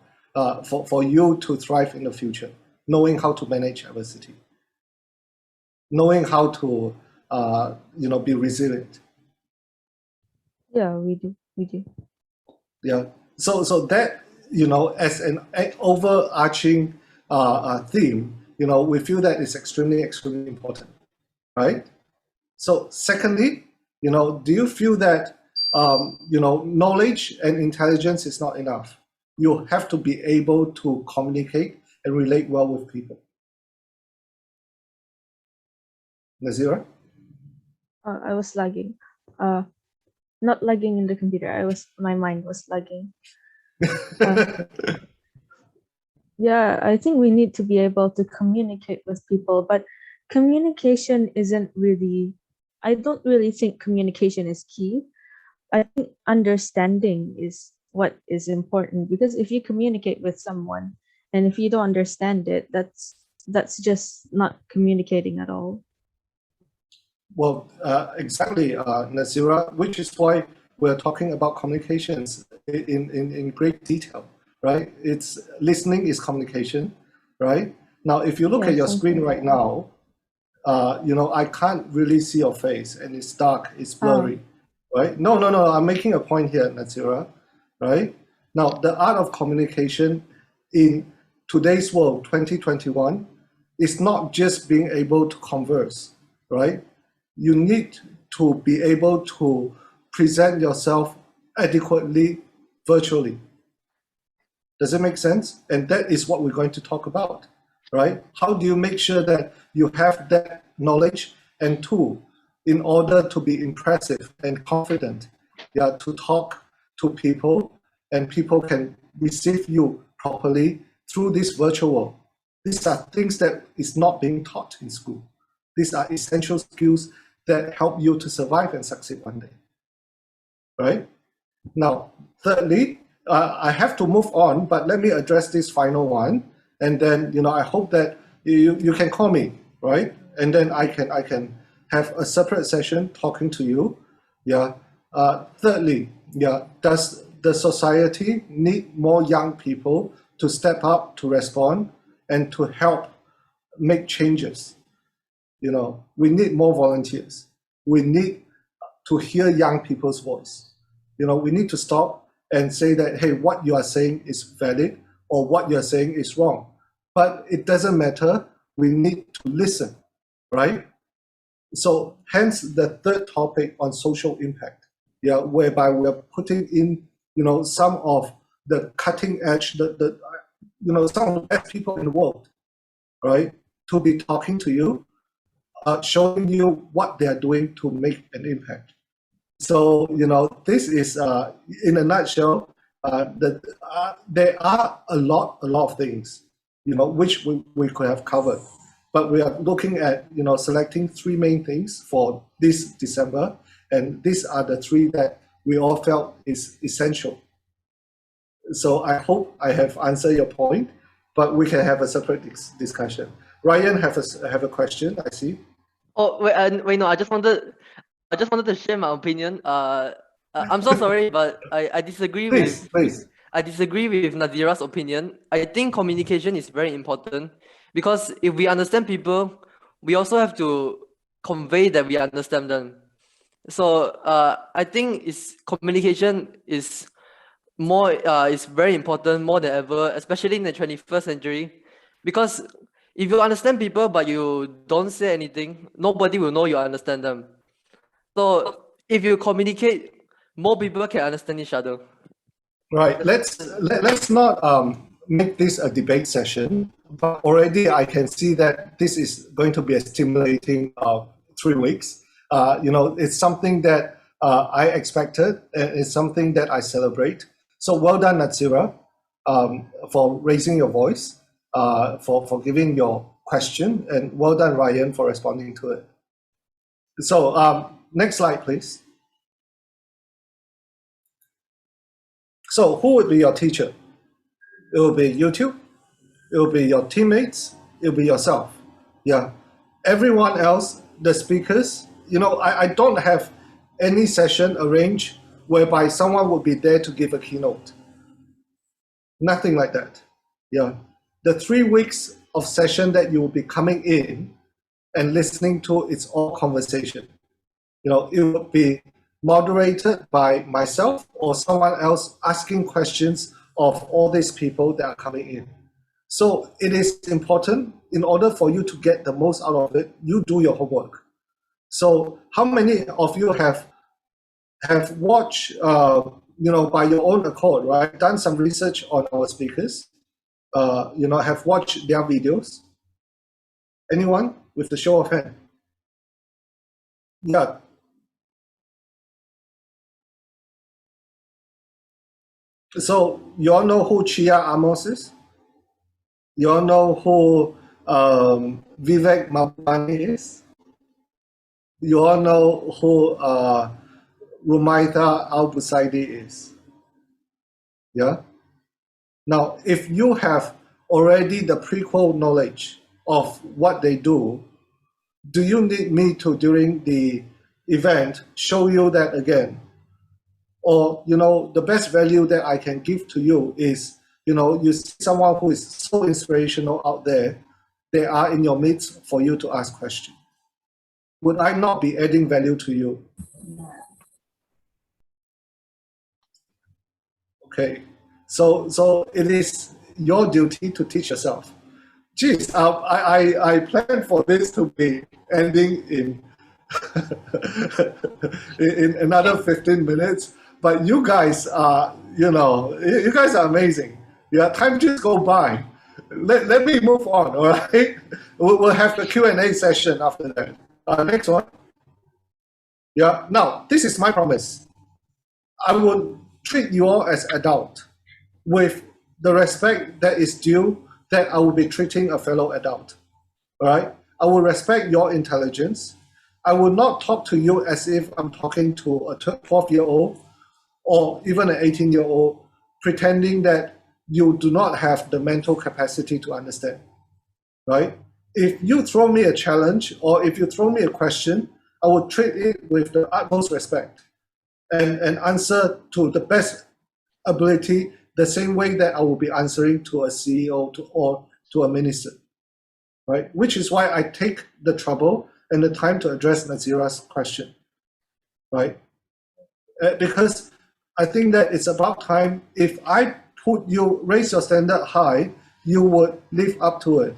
for you to thrive in the future? Knowing how to manage adversity, knowing how to be resilient.
Yeah, we do.
Yeah. So that as an overarching theme, we feel that is extremely important, right? So secondly, do you feel that knowledge and intelligence is not enough? You have to be able to communicate and relate well with people. Nazira?
I was lagging. Not lagging in the computer. My mind was lagging. Yeah, I think we need to be able to communicate with people, but communication isn't really, I don't really think communication is key. I think understanding is what is important, because if you communicate with someone and if you don't understand it, that's just not communicating at all.
Well, exactly, Nazira, which is why we're talking about communications in great detail, right? Listening is communication, right? Now, if you look at your screen right now, I can't really see your face, and it's dark, it's blurry, right? No, I'm making a point here, Nazira, right? Now, the art of communication in today's world, 2021, is not just being able to converse, right? You need to be able to present yourself adequately virtually. Does it make sense? And that is what we're going to talk about, right? How do you make sure that you have that knowledge and tool in order to be impressive and confident, to talk to people, and people can receive you properly through this virtual world? These are things that is not being taught in school. These are essential skills that help you to survive and succeed one day, right? Now, thirdly, I have to move on, but let me address this final one, and then I hope that you can call me, right? And then I can have a separate session talking to you. Yeah. Thirdly, does the society need more young people to step up, to respond, and to help make changes? We need more volunteers. We need to hear young people's voice. We need to stop and say that, hey, what you are saying is valid or what you're saying is wrong. But it doesn't matter. We need to listen, right? So hence the third topic on social impact, whereby we're putting in, some of the cutting edge, some of the best people in the world, right, to be talking to you, showing you what they are doing to make an impact. So, this is, in a nutshell, there are a lot of things, which we could have covered. But we are looking at, selecting three main things for this December. And these are the three that we all felt is essential. So I hope I have answered your point, but we can have a separate discussion. Ryan have a question, I see.
Oh wait, no. I just wanted to share my opinion. I'm so sorry, but I disagree
Please,
with
please.
I disagree with Nazira's opinion. I think communication is very important because if we understand people, we also have to convey that we understand them. So I think communication is very important more than ever, especially in the 21st century, because if you understand people but you don't say anything, nobody will know you understand them. So if you communicate, more people can understand each other.
Right. Let's not make this a debate session. But already I can see that this is going to be a stimulating 3 weeks. It's something that I expected. It's something that I celebrate. So well done, Natsira, for raising your voice, for giving your question, and well done, Ryan, for responding to it. So next slide, please. So who would be your teacher? It will be YouTube. It will be your teammates. It will be yourself. Yeah. Everyone else, the speakers, I don't have any session arranged whereby someone will be there to give a keynote. Nothing like that. Yeah. The 3 weeks of session that you will be coming in and listening to, it's all conversation. It will be moderated by myself or someone else asking questions of all these people that are coming in. So it is important, in order for you to get the most out of it, you do your homework. So how many of you have watched, by your own accord, right, done some research on our speakers, have watched their videos? Anyone with the show of hand? Yeah. So you all know who Chia Amos is? You all know who Vivek Mabani is? You all know who Rumaita Al-Busaidi is? Yeah? Now, if you have already the prequel knowledge of what they do you need me to, during the event, show you that again? Or, the best value that I can give to you is, you see someone who is so inspirational out there, they are in your midst for you to ask questions. Would I not be adding value to you? Okay, so it is your duty to teach yourself. Geez, I planned for this to be ending in in another 15 minutes, but you guys are, you guys are amazing. Yeah, time just go by. Let me move on, all right? We'll have the Q&A session after that. Next one. Yeah, now, this is my promise. I will treat you all as adult with the respect that is due that I will be treating a fellow adult, all right? I will respect your intelligence. I will not talk to you as if I'm talking to a 12-year-old or even an 18-year-old, pretending that you do not have the mental capacity to understand, right? If you throw me a challenge or if you throw me a question, I will treat it with the utmost respect and answer to the best ability, the same way that I will be answering to a CEO or to a minister, right? Which is why I take the trouble and the time to address Nazira's question, right? Because I think that it's about time. If I raise your standard high, you would live up to it.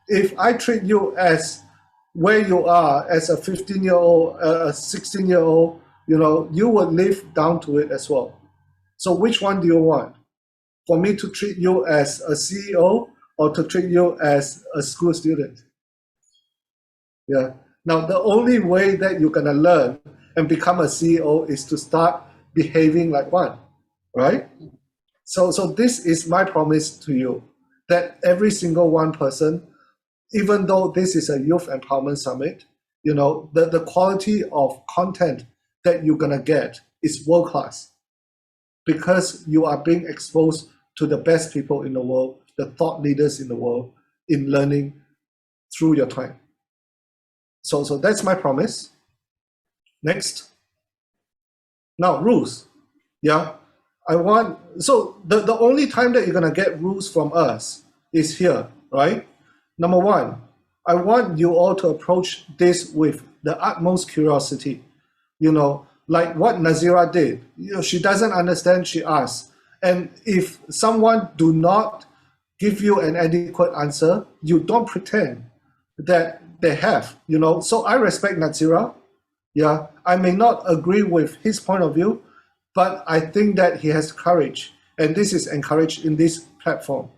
If I treat you as where you are, as a 15-year-old, a 16-year-old, you would live down to it as well. So which one do you want? For me to treat you as a CEO or to treat you as a school student? Yeah. Now, the only way that you're going to learn and become a CEO is to start behaving like one, right? So this is my promise to you, that every single one person, even though this is a youth empowerment summit, the quality of content that you're going to get is world-class, because you are being exposed to the best people in the world, the thought leaders in the world, in learning through your time. So that's my promise. Next. Now, rules. Yeah. So the only time that you're going to get rules from us is here, right? Number one, I want you all to approach this with the utmost curiosity. Like what Nazira did. She doesn't understand, she asks. And if someone do not give you an adequate answer, you don't pretend that they have. So I respect Nazira. Yeah, I may not agree with his point of view, but I think that he has courage, and this is encouraged in this platform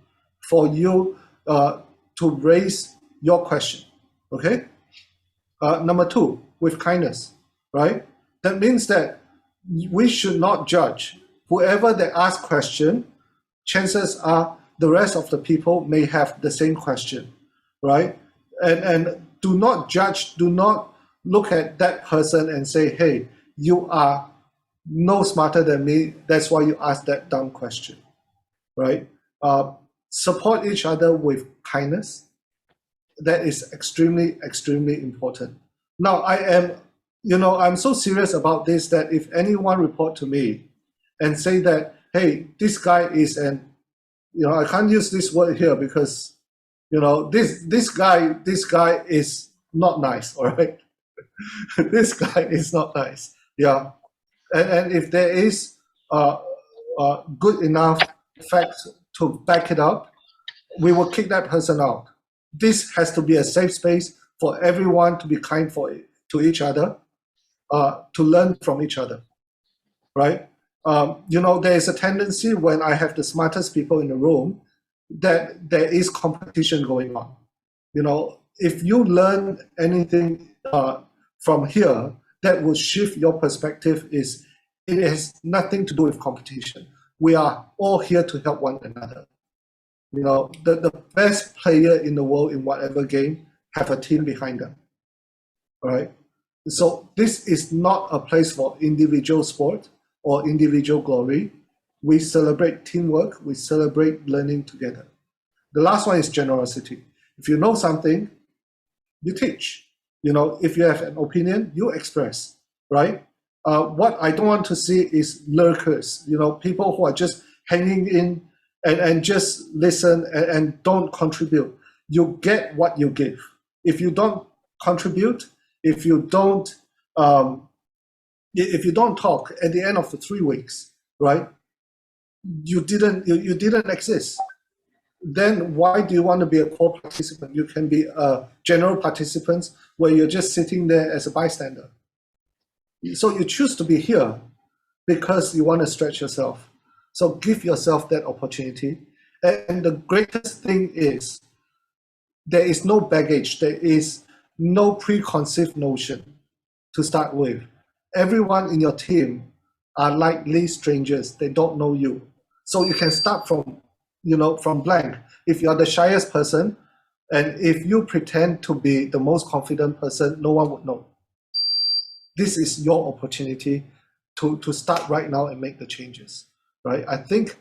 for you to raise your question. Okay. Number two, with kindness, right? That means that we should not judge whoever that asks question. Chances are the rest of the people may have the same question, right? And do not judge. Do not look at that person and say, "Hey, you are no smarter than me. That's why you ask that dumb question," right? Support each other with kindness. That is extremely, extremely important. Now, I'm so serious about this that if anyone report to me and say that, "Hey, this guy is I can't use this word here because, this guy is not nice," all right? This guy is not nice. Yeah. And if there is good enough facts to back it up, we will kick that person out. This has to be a safe space for everyone to be kind to each other, to learn from each other, right? There is a tendency when I have the smartest people in the room that there is competition going on. If you learn anything from here that will shift your perspective, it has nothing to do with competition. We are all here to help one another. The best player in the world in whatever game have a team behind them, right? So this is not a place for individual sport or individual glory. We celebrate teamwork. We celebrate learning together. The last one is generosity. If you know something, you teach. If you have an opinion, you express, right? What I don't want to see is lurkers, people who are just hanging in and just listen and don't contribute. You get what you give. If you don't contribute, if you don't talk at the end of the 3 weeks, right? You didn't exist. Then why do you want to be a core participant? You can be a general participant where you're just sitting there as a bystander. So you choose to be here because you want to stretch yourself. So give yourself that opportunity. And the greatest thing is there is no baggage. There is no preconceived notion to start with. Everyone in your team are likely strangers. They don't know you. So you can start from blank. If you're the shyest person, and if you pretend to be the most confident person, no one would know. This is your opportunity to start right now and make the changes, right? I think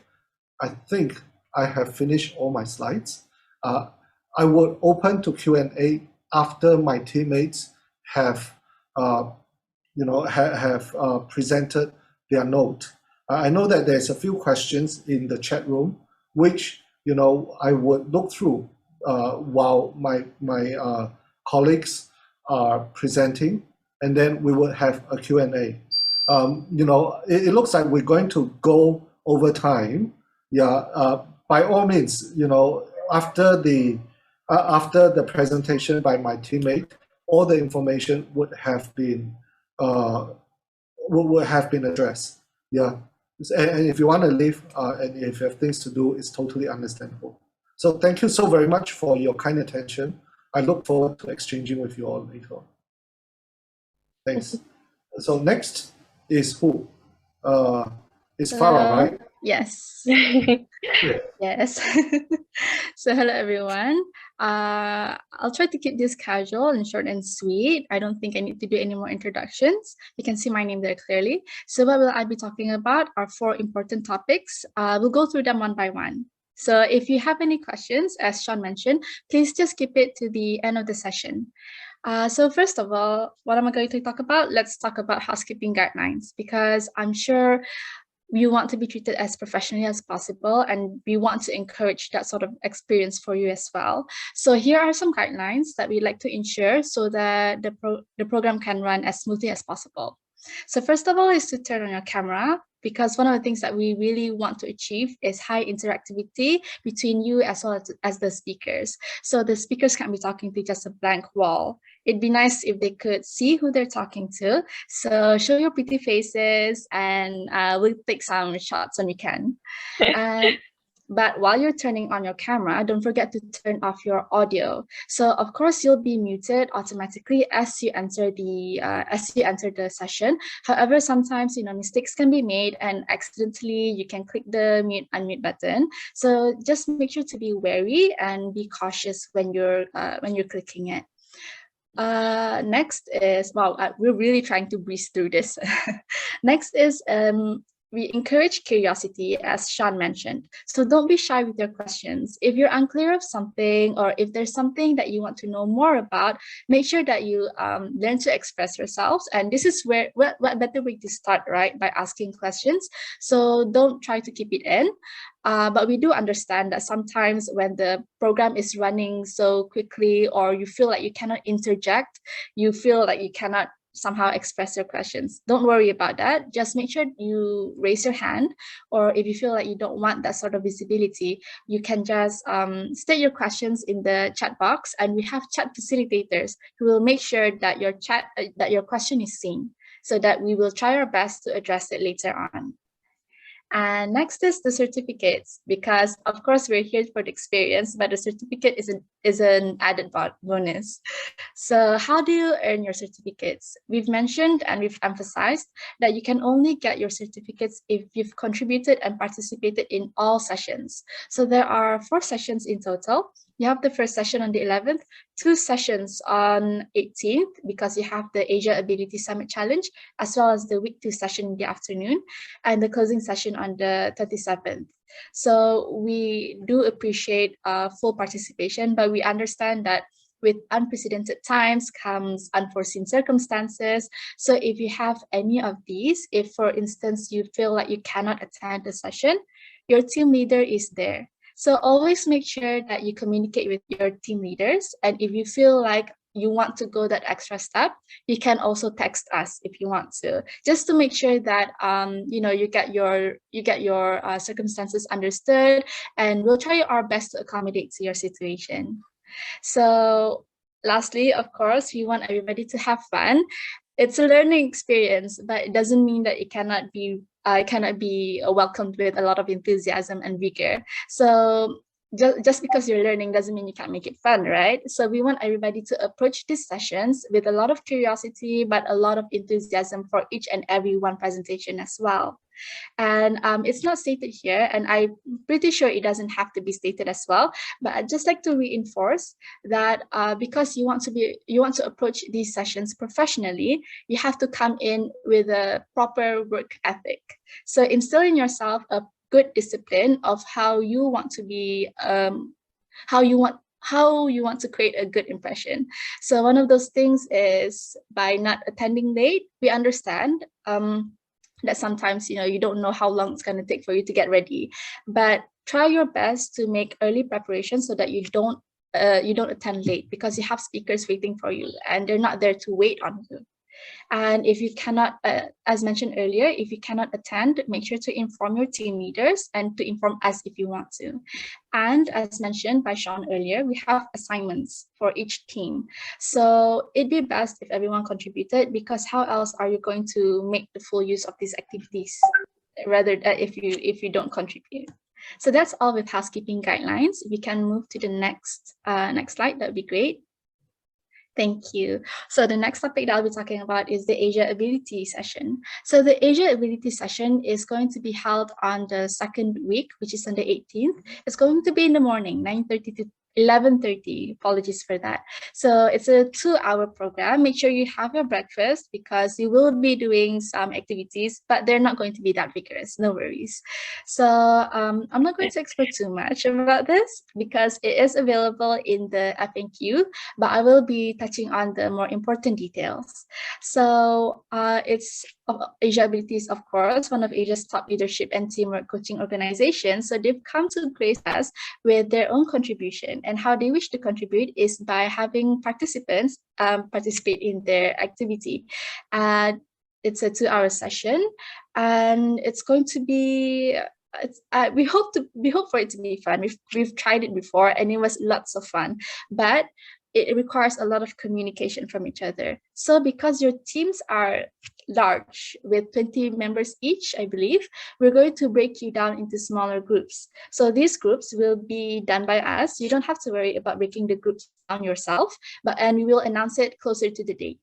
I have finished all my slides. I would open to Q&A after my teammates have presented their note. I know that there's a few questions in the chat room, which I would look through while my colleagues are presenting, and then we will have a Q&A. It looks like we're going to go over time. Yeah, by all means, after the presentation by my teammate, all the information would have been addressed. Yeah, and if you want to leave and if you have things to do, it's totally understandable. So thank you so very much for your kind attention. I look forward to exchanging with you all later on. Thanks. So next is who? It's Farah, right?
Yes. Yes. So hello everyone. I'll try to keep this casual and short and sweet. I don't think I need to do any more introductions. You can see my name there clearly. So what will I be talking about are 4 important topics. We'll go through them one by one. So if you have any questions, as Shaun mentioned, please just keep it to the end of the session. So first of all, what am I going to talk about? Let's talk about housekeeping guidelines, because I'm sure we want to be treated as professionally as possible, and we want to encourage that sort of experience for you as well. So here are some guidelines that we like to ensure so that the program can run as smoothly as possible. So first of all is to turn on your camera, because one of the things that we really want to achieve is high interactivity between you as well as the speakers. So the speakers can't be talking to just a blank wall. It'd be nice if they could see who they're talking to. So show your pretty faces, and we'll take some shots when we can. But while you're turning on your camera, don't forget to turn off your audio. So of course you'll be muted automatically as you enter the session. However, sometimes mistakes can be made, and accidentally you can click the mute unmute button. So just make sure to be wary and be cautious when you're clicking it. Next is, we're really trying to breeze through this. Next is we encourage curiosity, as Shaun mentioned. So don't be shy with your questions. If you're unclear of something, or if there's something that you want to know more about, make sure that you learn to express yourselves. And this is where what better way to start, right? By asking questions. So don't try to keep it in. But we do understand that sometimes when the program is running so quickly, or you feel like you cannot interject, you feel like you cannot somehow express your questions. Don't worry about that. Just make sure you raise your hand, or if you feel like you don't want that sort of visibility, you can just state your questions in the chat box, and we have chat facilitators who will make sure that your question is seen, so that we will try our best to address it later on. And next is the certificates, because of course we're here for the experience, but the certificate is an added bonus. So how do you earn your certificates? We've mentioned and we've emphasized that you can only get your certificates if you've contributed and participated in all sessions. So there are 4 sessions in total. You have the first session on the 11th, 2 sessions on 18th, because you have the Asia Ability Summit Challenge, as well as the week 2 session in the afternoon, and the closing session on the 37th. So we do appreciate full participation, but we understand that with unprecedented times comes unforeseen circumstances. So if you have any of these, if for instance you feel like you cannot attend a session, your team leader is there. So always make sure that you communicate with your team leaders. And if you feel like you want to go that extra step, you can also text us if you want to, just to make sure that you get your circumstances understood, and we'll try our best to accommodate to your situation. So lastly, of course, we want everybody to have fun. It's a learning experience, but it doesn't mean that it cannot be welcomed with a lot of enthusiasm and vigor. So just because you're learning doesn't mean you can't make it fun, right? So we want everybody to approach these sessions with a lot of curiosity, but a lot of enthusiasm for each and every one presentation as well. And it's not stated here, and I'm pretty sure it doesn't have to be stated as well, but I'd just like to reinforce that because you want to approach these sessions professionally, you have to come in with a proper work ethic. So instill in yourself a good discipline of how you want to be, how you want to create a good impression. So one of those things is by not attending late. We understand that sometimes you don't know how long it's going to take for you to get ready, but try your best to make early preparation so that you don't attend late, because you have speakers waiting for you and they're not there to wait on you. And if you cannot, as mentioned earlier, if you cannot attend, make sure to inform your team leaders and to inform us if you want to. And as mentioned by Shaun earlier, we have assignments for each team. So it'd be best if everyone contributed, because how else are you going to make the full use of these activities, rather if you don't contribute? So that's all with housekeeping guidelines. We can move to the next slide. That would be great. Thank you. So the next topic that I'll be talking about is the Asia Ability session. So the Asia Ability session is going to be held on the second week, which is on the 18th. It's going to be in the morning, 9:30 11:30. Apologies for that. So it's a 2-hour program. Make sure you have your breakfast because you will be doing some activities, but they're not going to be that rigorous. No worries. So I'm not going to explain too much about this because it is available in the FAQ, but I will be touching on the more important details. So it's Asia Abilities, of course, one of Asia's top leadership and teamwork coaching organizations. So they've come to grace us with their own contribution, and how they wish to contribute is by having participants participate in their activity. It's a 2-hour session, and it's going to be we hope for it to be fun. We've tried it before and it was lots of fun, but it requires a lot of communication from each other. So because your teams are large with 20 members each, I believe, we're going to break you down into smaller groups. So these groups will be done by us. You don't have to worry about breaking the groups down yourself, and we will announce it closer to the date.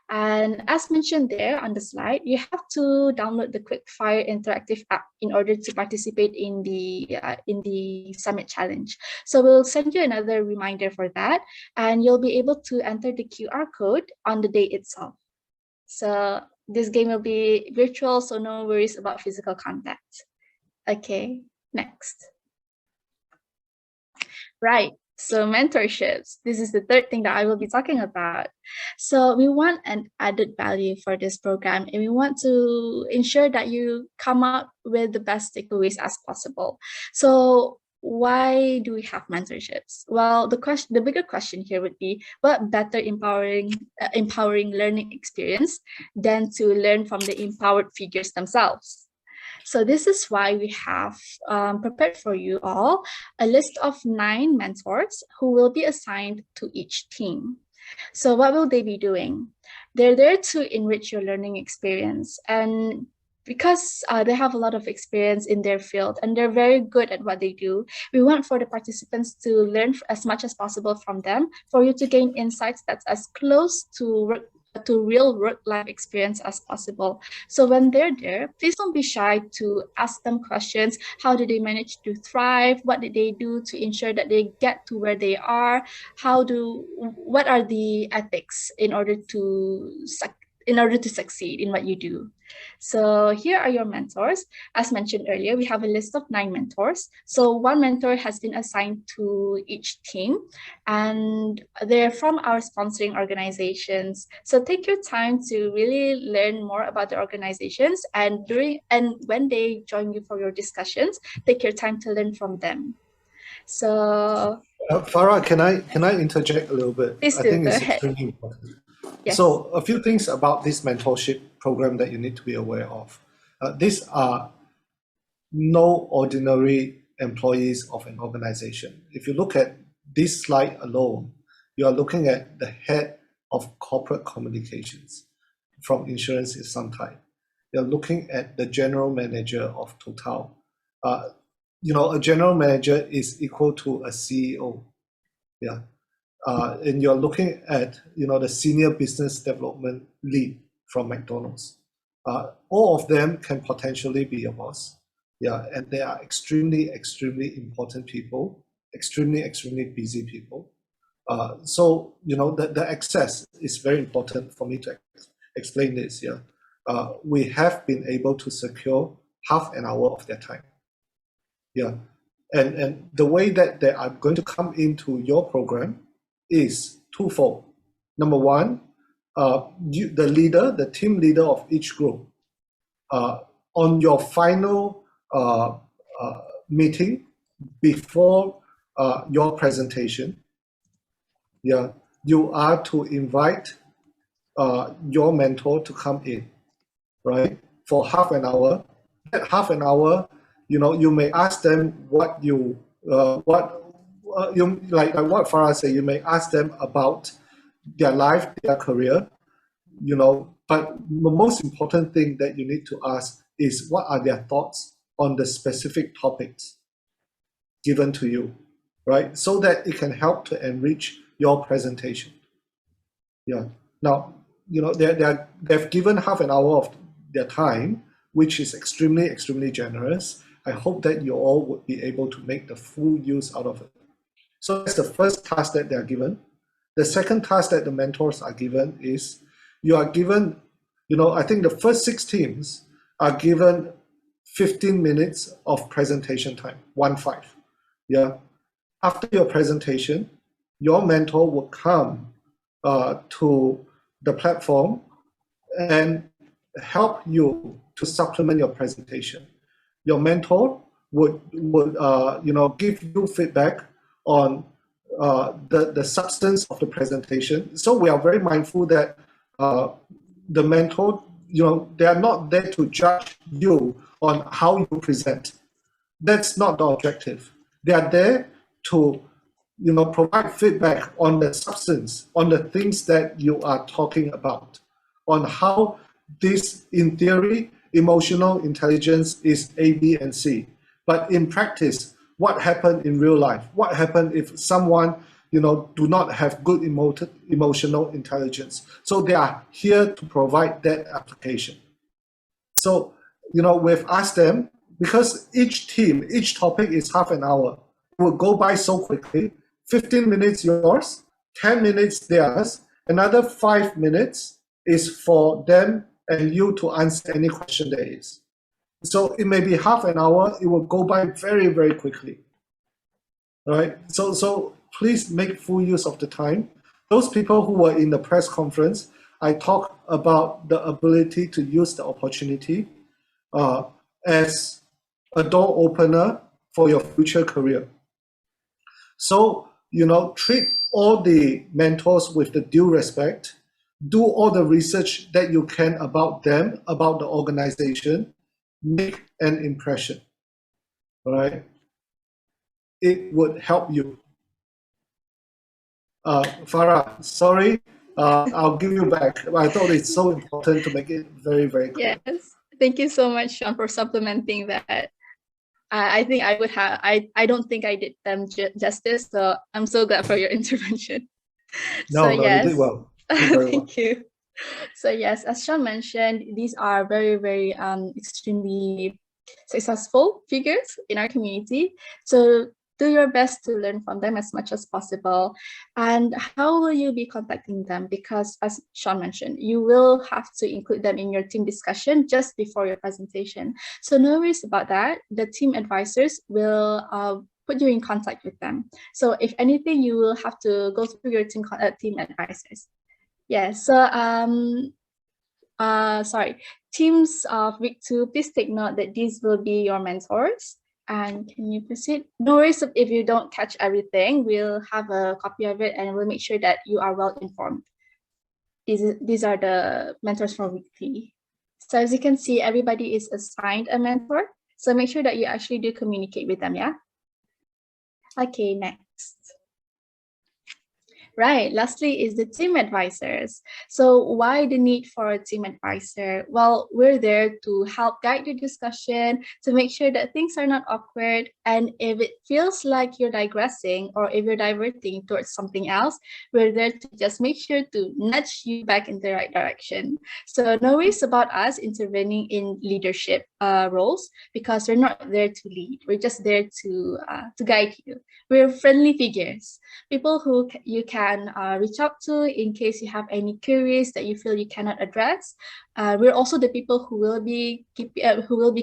And as mentioned there on the slide, you have to download the Quickfire interactive app in order to participate in the Summit Challenge. So we'll send you another reminder for that, and you'll be able to enter the QR code on the day itself. So this game will be virtual, so no worries about physical contact. Okay, next. Right. So mentorships, this is the third thing that I will be talking about. So we want an added value for this program, and we want to ensure that you come up with the best takeaways as possible. So why do we have mentorships? Well, the bigger question here would be, what better empowering learning experience than to learn from the empowered figures themselves? So this is why we have prepared for you all a list of 9 mentors who will be assigned to each team. So what will they be doing? They're there to enrich your learning experience, and because they have a lot of experience in their field and they're very good at what they do, we want for the participants to learn as much as possible from them, for you to gain insights that's as close to real work-life experience as possible. So when they're there, please don't be shy to ask them questions. How did they manage to thrive? What did they do to ensure that they get to where they are? What are the ethics in order to succeed in what you do? So here are your mentors. As mentioned earlier, we have a list of 9 mentors. So 1 mentor has been assigned to each team, and they're from our sponsoring organizations. So take your time to really learn more about the organizations, and when they join you for your discussions, take your time to learn from them. So
Farah, can I interject a little bit?
Please
I
do,
think
go
it's
ahead.
extremely important.
Yes.
So a few things about this mentorship program that you need to be aware of. These are no ordinary employees of an organization. If you look at this slide alone, you are looking at the head of corporate communications from insurance is some type. You're looking at the general manager of Total. A general manager is equal to a CEO. Yeah. And you're looking at the senior business development lead from McDonald's. All of them can potentially be your boss. Yeah, and they are extremely, extremely important people, extremely, extremely busy people. So the access is very important for me to explain this. Yeah, we have been able to secure half an hour of their time. Yeah, and the way that they are going to come into your program is twofold. Number one, the team leader of each group, on your final meeting before your presentation, yeah, you are to invite your mentor to come in, right, for half an hour. That half an hour, you may ask them what like what Farah said. You may ask them about their life, their career, but the most important thing that you need to ask is what are their thoughts on the specific topics given to you, right? So that it can help to enrich your presentation. Yeah. Now, they've given half an hour of their time, which is extremely, extremely generous. I hope that you all would be able to make the full use out of it. So that's the first task that they are given. The second task that the mentors are given is you are given, I think the first 6 teams are given 15 minutes of presentation time, 1-5. Yeah. After your presentation, your mentor will come to the platform and help you to supplement your presentation. Your mentor would give you feedback on the substance of the presentation. So we are very mindful that the mentor, they are not there to judge you on how you present. That's not the objective. They are there to provide feedback on the substance, on the things that you are talking about, on how this, in theory, emotional intelligence is A, B, and C. But in practice, what happened in real life? What happened if someone do not have good emotional intelligence? So they are here to provide that application. So, we've asked them, because each team, each topic is half an hour, it will go by so quickly. 15 minutes yours, 10 minutes theirs, another 5 minutes is for them and you to answer any question there is. So it may be half an hour, it will go by very, very quickly. All right? So please make full use of the time. Those people who were in the press conference, I talked about the ability to use the opportunity as a door opener for your future career. So, treat all the mentors with the due respect. Do all the research that you can about them, about the organization. Make an impression. All right? It would help you. Farah, sorry, I'll give you back. I thought it's so important to make it very, very clear.
Yes, thank you so much, Shaun, for supplementing that. I think I would have, I don't think I did them justice, so I'm so glad for your intervention.
No, you did well. You did very
Thank you. So yes, as Shaun mentioned, these are very, very extremely successful figures in our community. So do your best to learn from them as much as possible. And how will you be contacting them? Because as Shaun mentioned, you will have to include them in your team discussion just before your presentation. So no worries about that. The team advisors will put you in contact with them. So if anything, you will have to go through your team advisors. Yeah, so teams of week 2, please take note that these will be your mentors. And can you proceed? No worries if you don't catch everything. We'll have a copy of it and we'll make sure that you are well informed. These are the mentors for week 3. So as you can see, everybody is assigned a mentor. So make sure that you actually do communicate with them, yeah? Okay, next. Right, lastly is the team advisors. So why the need for a team advisor? Well, we're there to help guide the discussion, to make sure that things are not awkward. And if it feels like you're digressing or if you're diverting towards something else, we're there to just make sure to nudge you back in the right direction. So no worries about us intervening in leadership roles, because we're not there to lead. We're just there to guide you. We're friendly figures, people who you can reach out to in case you have any queries that you feel you cannot address. We're also the people who will be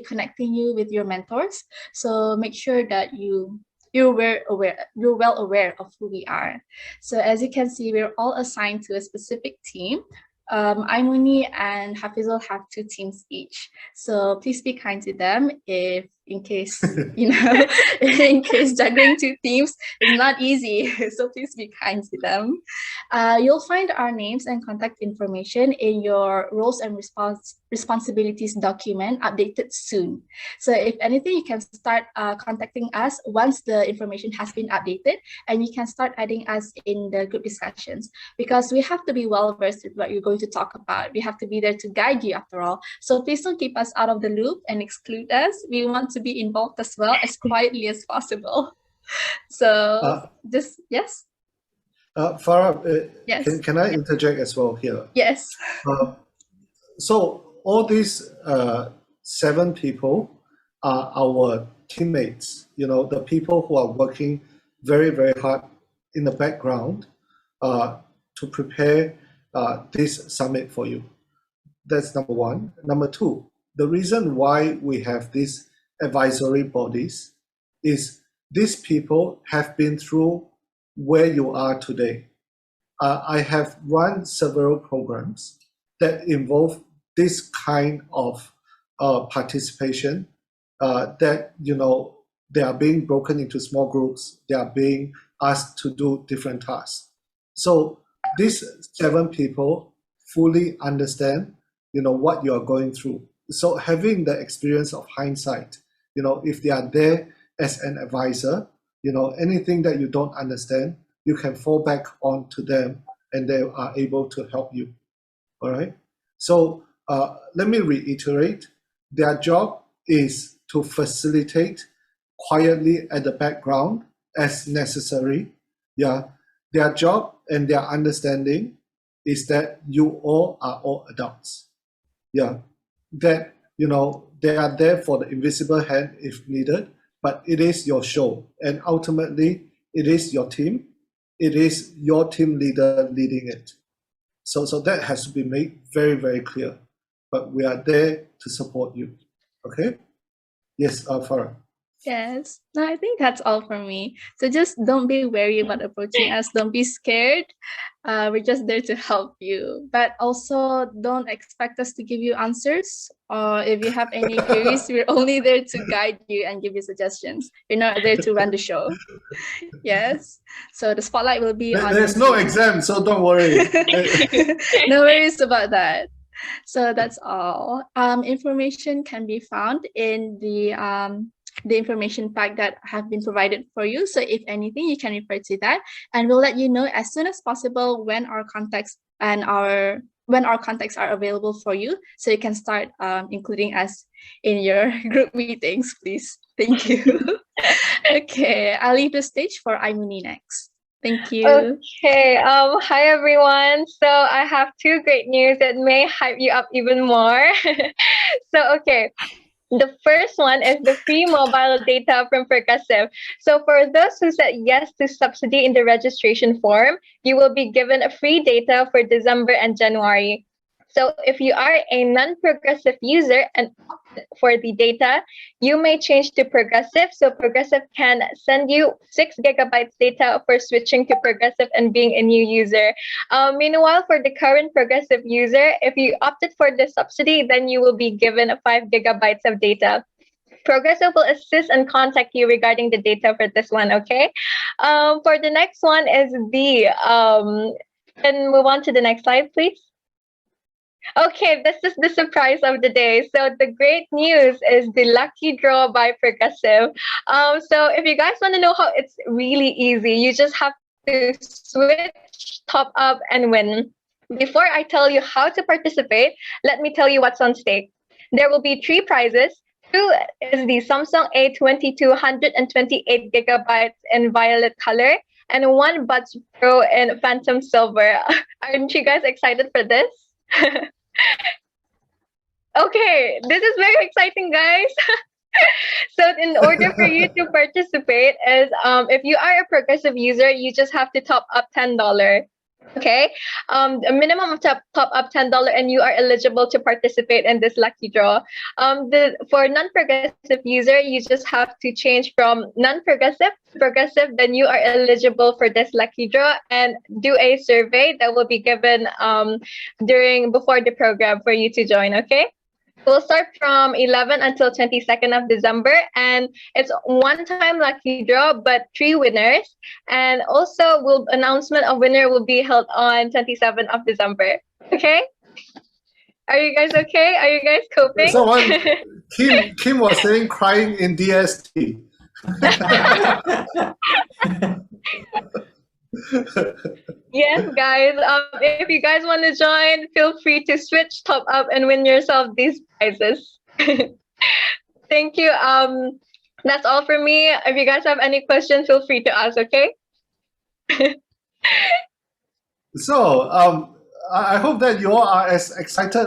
connecting you with your mentors. So make sure that you're well aware of who we are. So as you can see, we're all assigned to a specific team. Aimuni and Hafizul have 2 teams each. So please be kind to them in case in case juggling 2 teams is not easy. So please be kind to them. You'll find our names and contact information in your roles and responsibilities document updated soon. So if anything, you can start contacting us once the information has been updated, and you can start adding us in the group discussions, because we have to be well versed with what you're going to talk about. We have to be there to guide you after all. So please don't keep us out of the loop and exclude us. We want to be involved as well, as quietly as possible. So yes.
Farah,
yes.
Can I interject as well here?
Yes.
So all these 7 people are our teammates, the people who are working very, very hard in the background to prepare this summit for you. That's number one. Number two, the reason why we have these advisory bodies is these people have been through where you are today. I have run several programs that involve this kind of participation, that, you know, they are being broken into small groups, they are being asked to do different tasks. So these 7 people fully understand, you know, what you are going through. So having the experience of hindsight, you know, if they are there as an advisor, you know, anything that you don't understand, you can fall back on to them and they are able to help you. All right. So let me reiterate, their job is to facilitate quietly at the background as necessary. Yeah. Their job and their understanding is that you all are all adults. Yeah. That, you know, they are there for the invisible hand if needed, but it is your show. And ultimately, it is your team. It is your team leader leading it. So that has to be made very, very clear. But we are there to support you. Okay? Yes, Farah.
Yes. No, I think that's all from me. So just don't be wary about approaching us. Don't be scared. We're just there to help you. But also don't expect us to give you answers. Or if you have any queries, we're only there to guide you and give you suggestions. We're not there to run the show. Yes. So the spotlight will be on
There's no exam, so don't worry.
No worries about that. So that's all. Information can be found in the information pack that have been provided for you. So if anything, you can refer to that, and we'll let you know as soon as possible when our contacts are available for you, so you can start including us in your group meetings, please. Thank you. Okay, I'll leave the stage for Aimuni next. Thank you.
Okay. Hi everyone. So I have 2 great news that may hype you up even more. So okay. The first one is the free mobile data from Progressive. So for those who said yes to subsidy in the registration form, you will be given a free data for December and January. So if you are a non-Progressive user and opted for the data, you may change to Progressive. So Progressive can send you 6 gigabytes data for switching to Progressive and being a new user. Meanwhile, for the current Progressive user, if you opted for the subsidy, then you will be given 5 gigabytes of data. Progressive will assist and contact you regarding the data for this one, okay? For the next one is can move on to the next slide, please. Okay, this is the surprise of the day. So the great news is the lucky draw by Progressive. So if you guys want to know how, it's really easy. You just have to switch, top up, and win. Before I tell you how to participate, let me tell you what's on stake. There will be 3 prizes. 2 is the Samsung A22 128 gigabytes in violet color, and 1 Buds Pro in Phantom Silver. Aren't you guys excited for this? Okay, this is very exciting, guys. So in order for you to participate is if you are a Progressive user, you just have to top up $10. Okay, a minimum of top up $10, and you are eligible to participate in this lucky draw. For non-Progressive user, you just have to change from non-Progressive to Progressive, then you are eligible for this lucky draw and do a survey that will be given before the program for you to join. Okay. We'll start from 11 until 22nd of December, and it's one-time lucky draw, but 3 winners. And also, announcement of winner will be held on 27th of December. Okay? Are you guys okay? Are you guys coping?
Someone, Kim was saying crying in DST.
Yes, guys. If you guys want to join, feel free to switch, top up, and win yourself these prizes. Thank you. That's all for me. If you guys have any questions, feel free to ask. Okay.
So, I hope that you all are as excited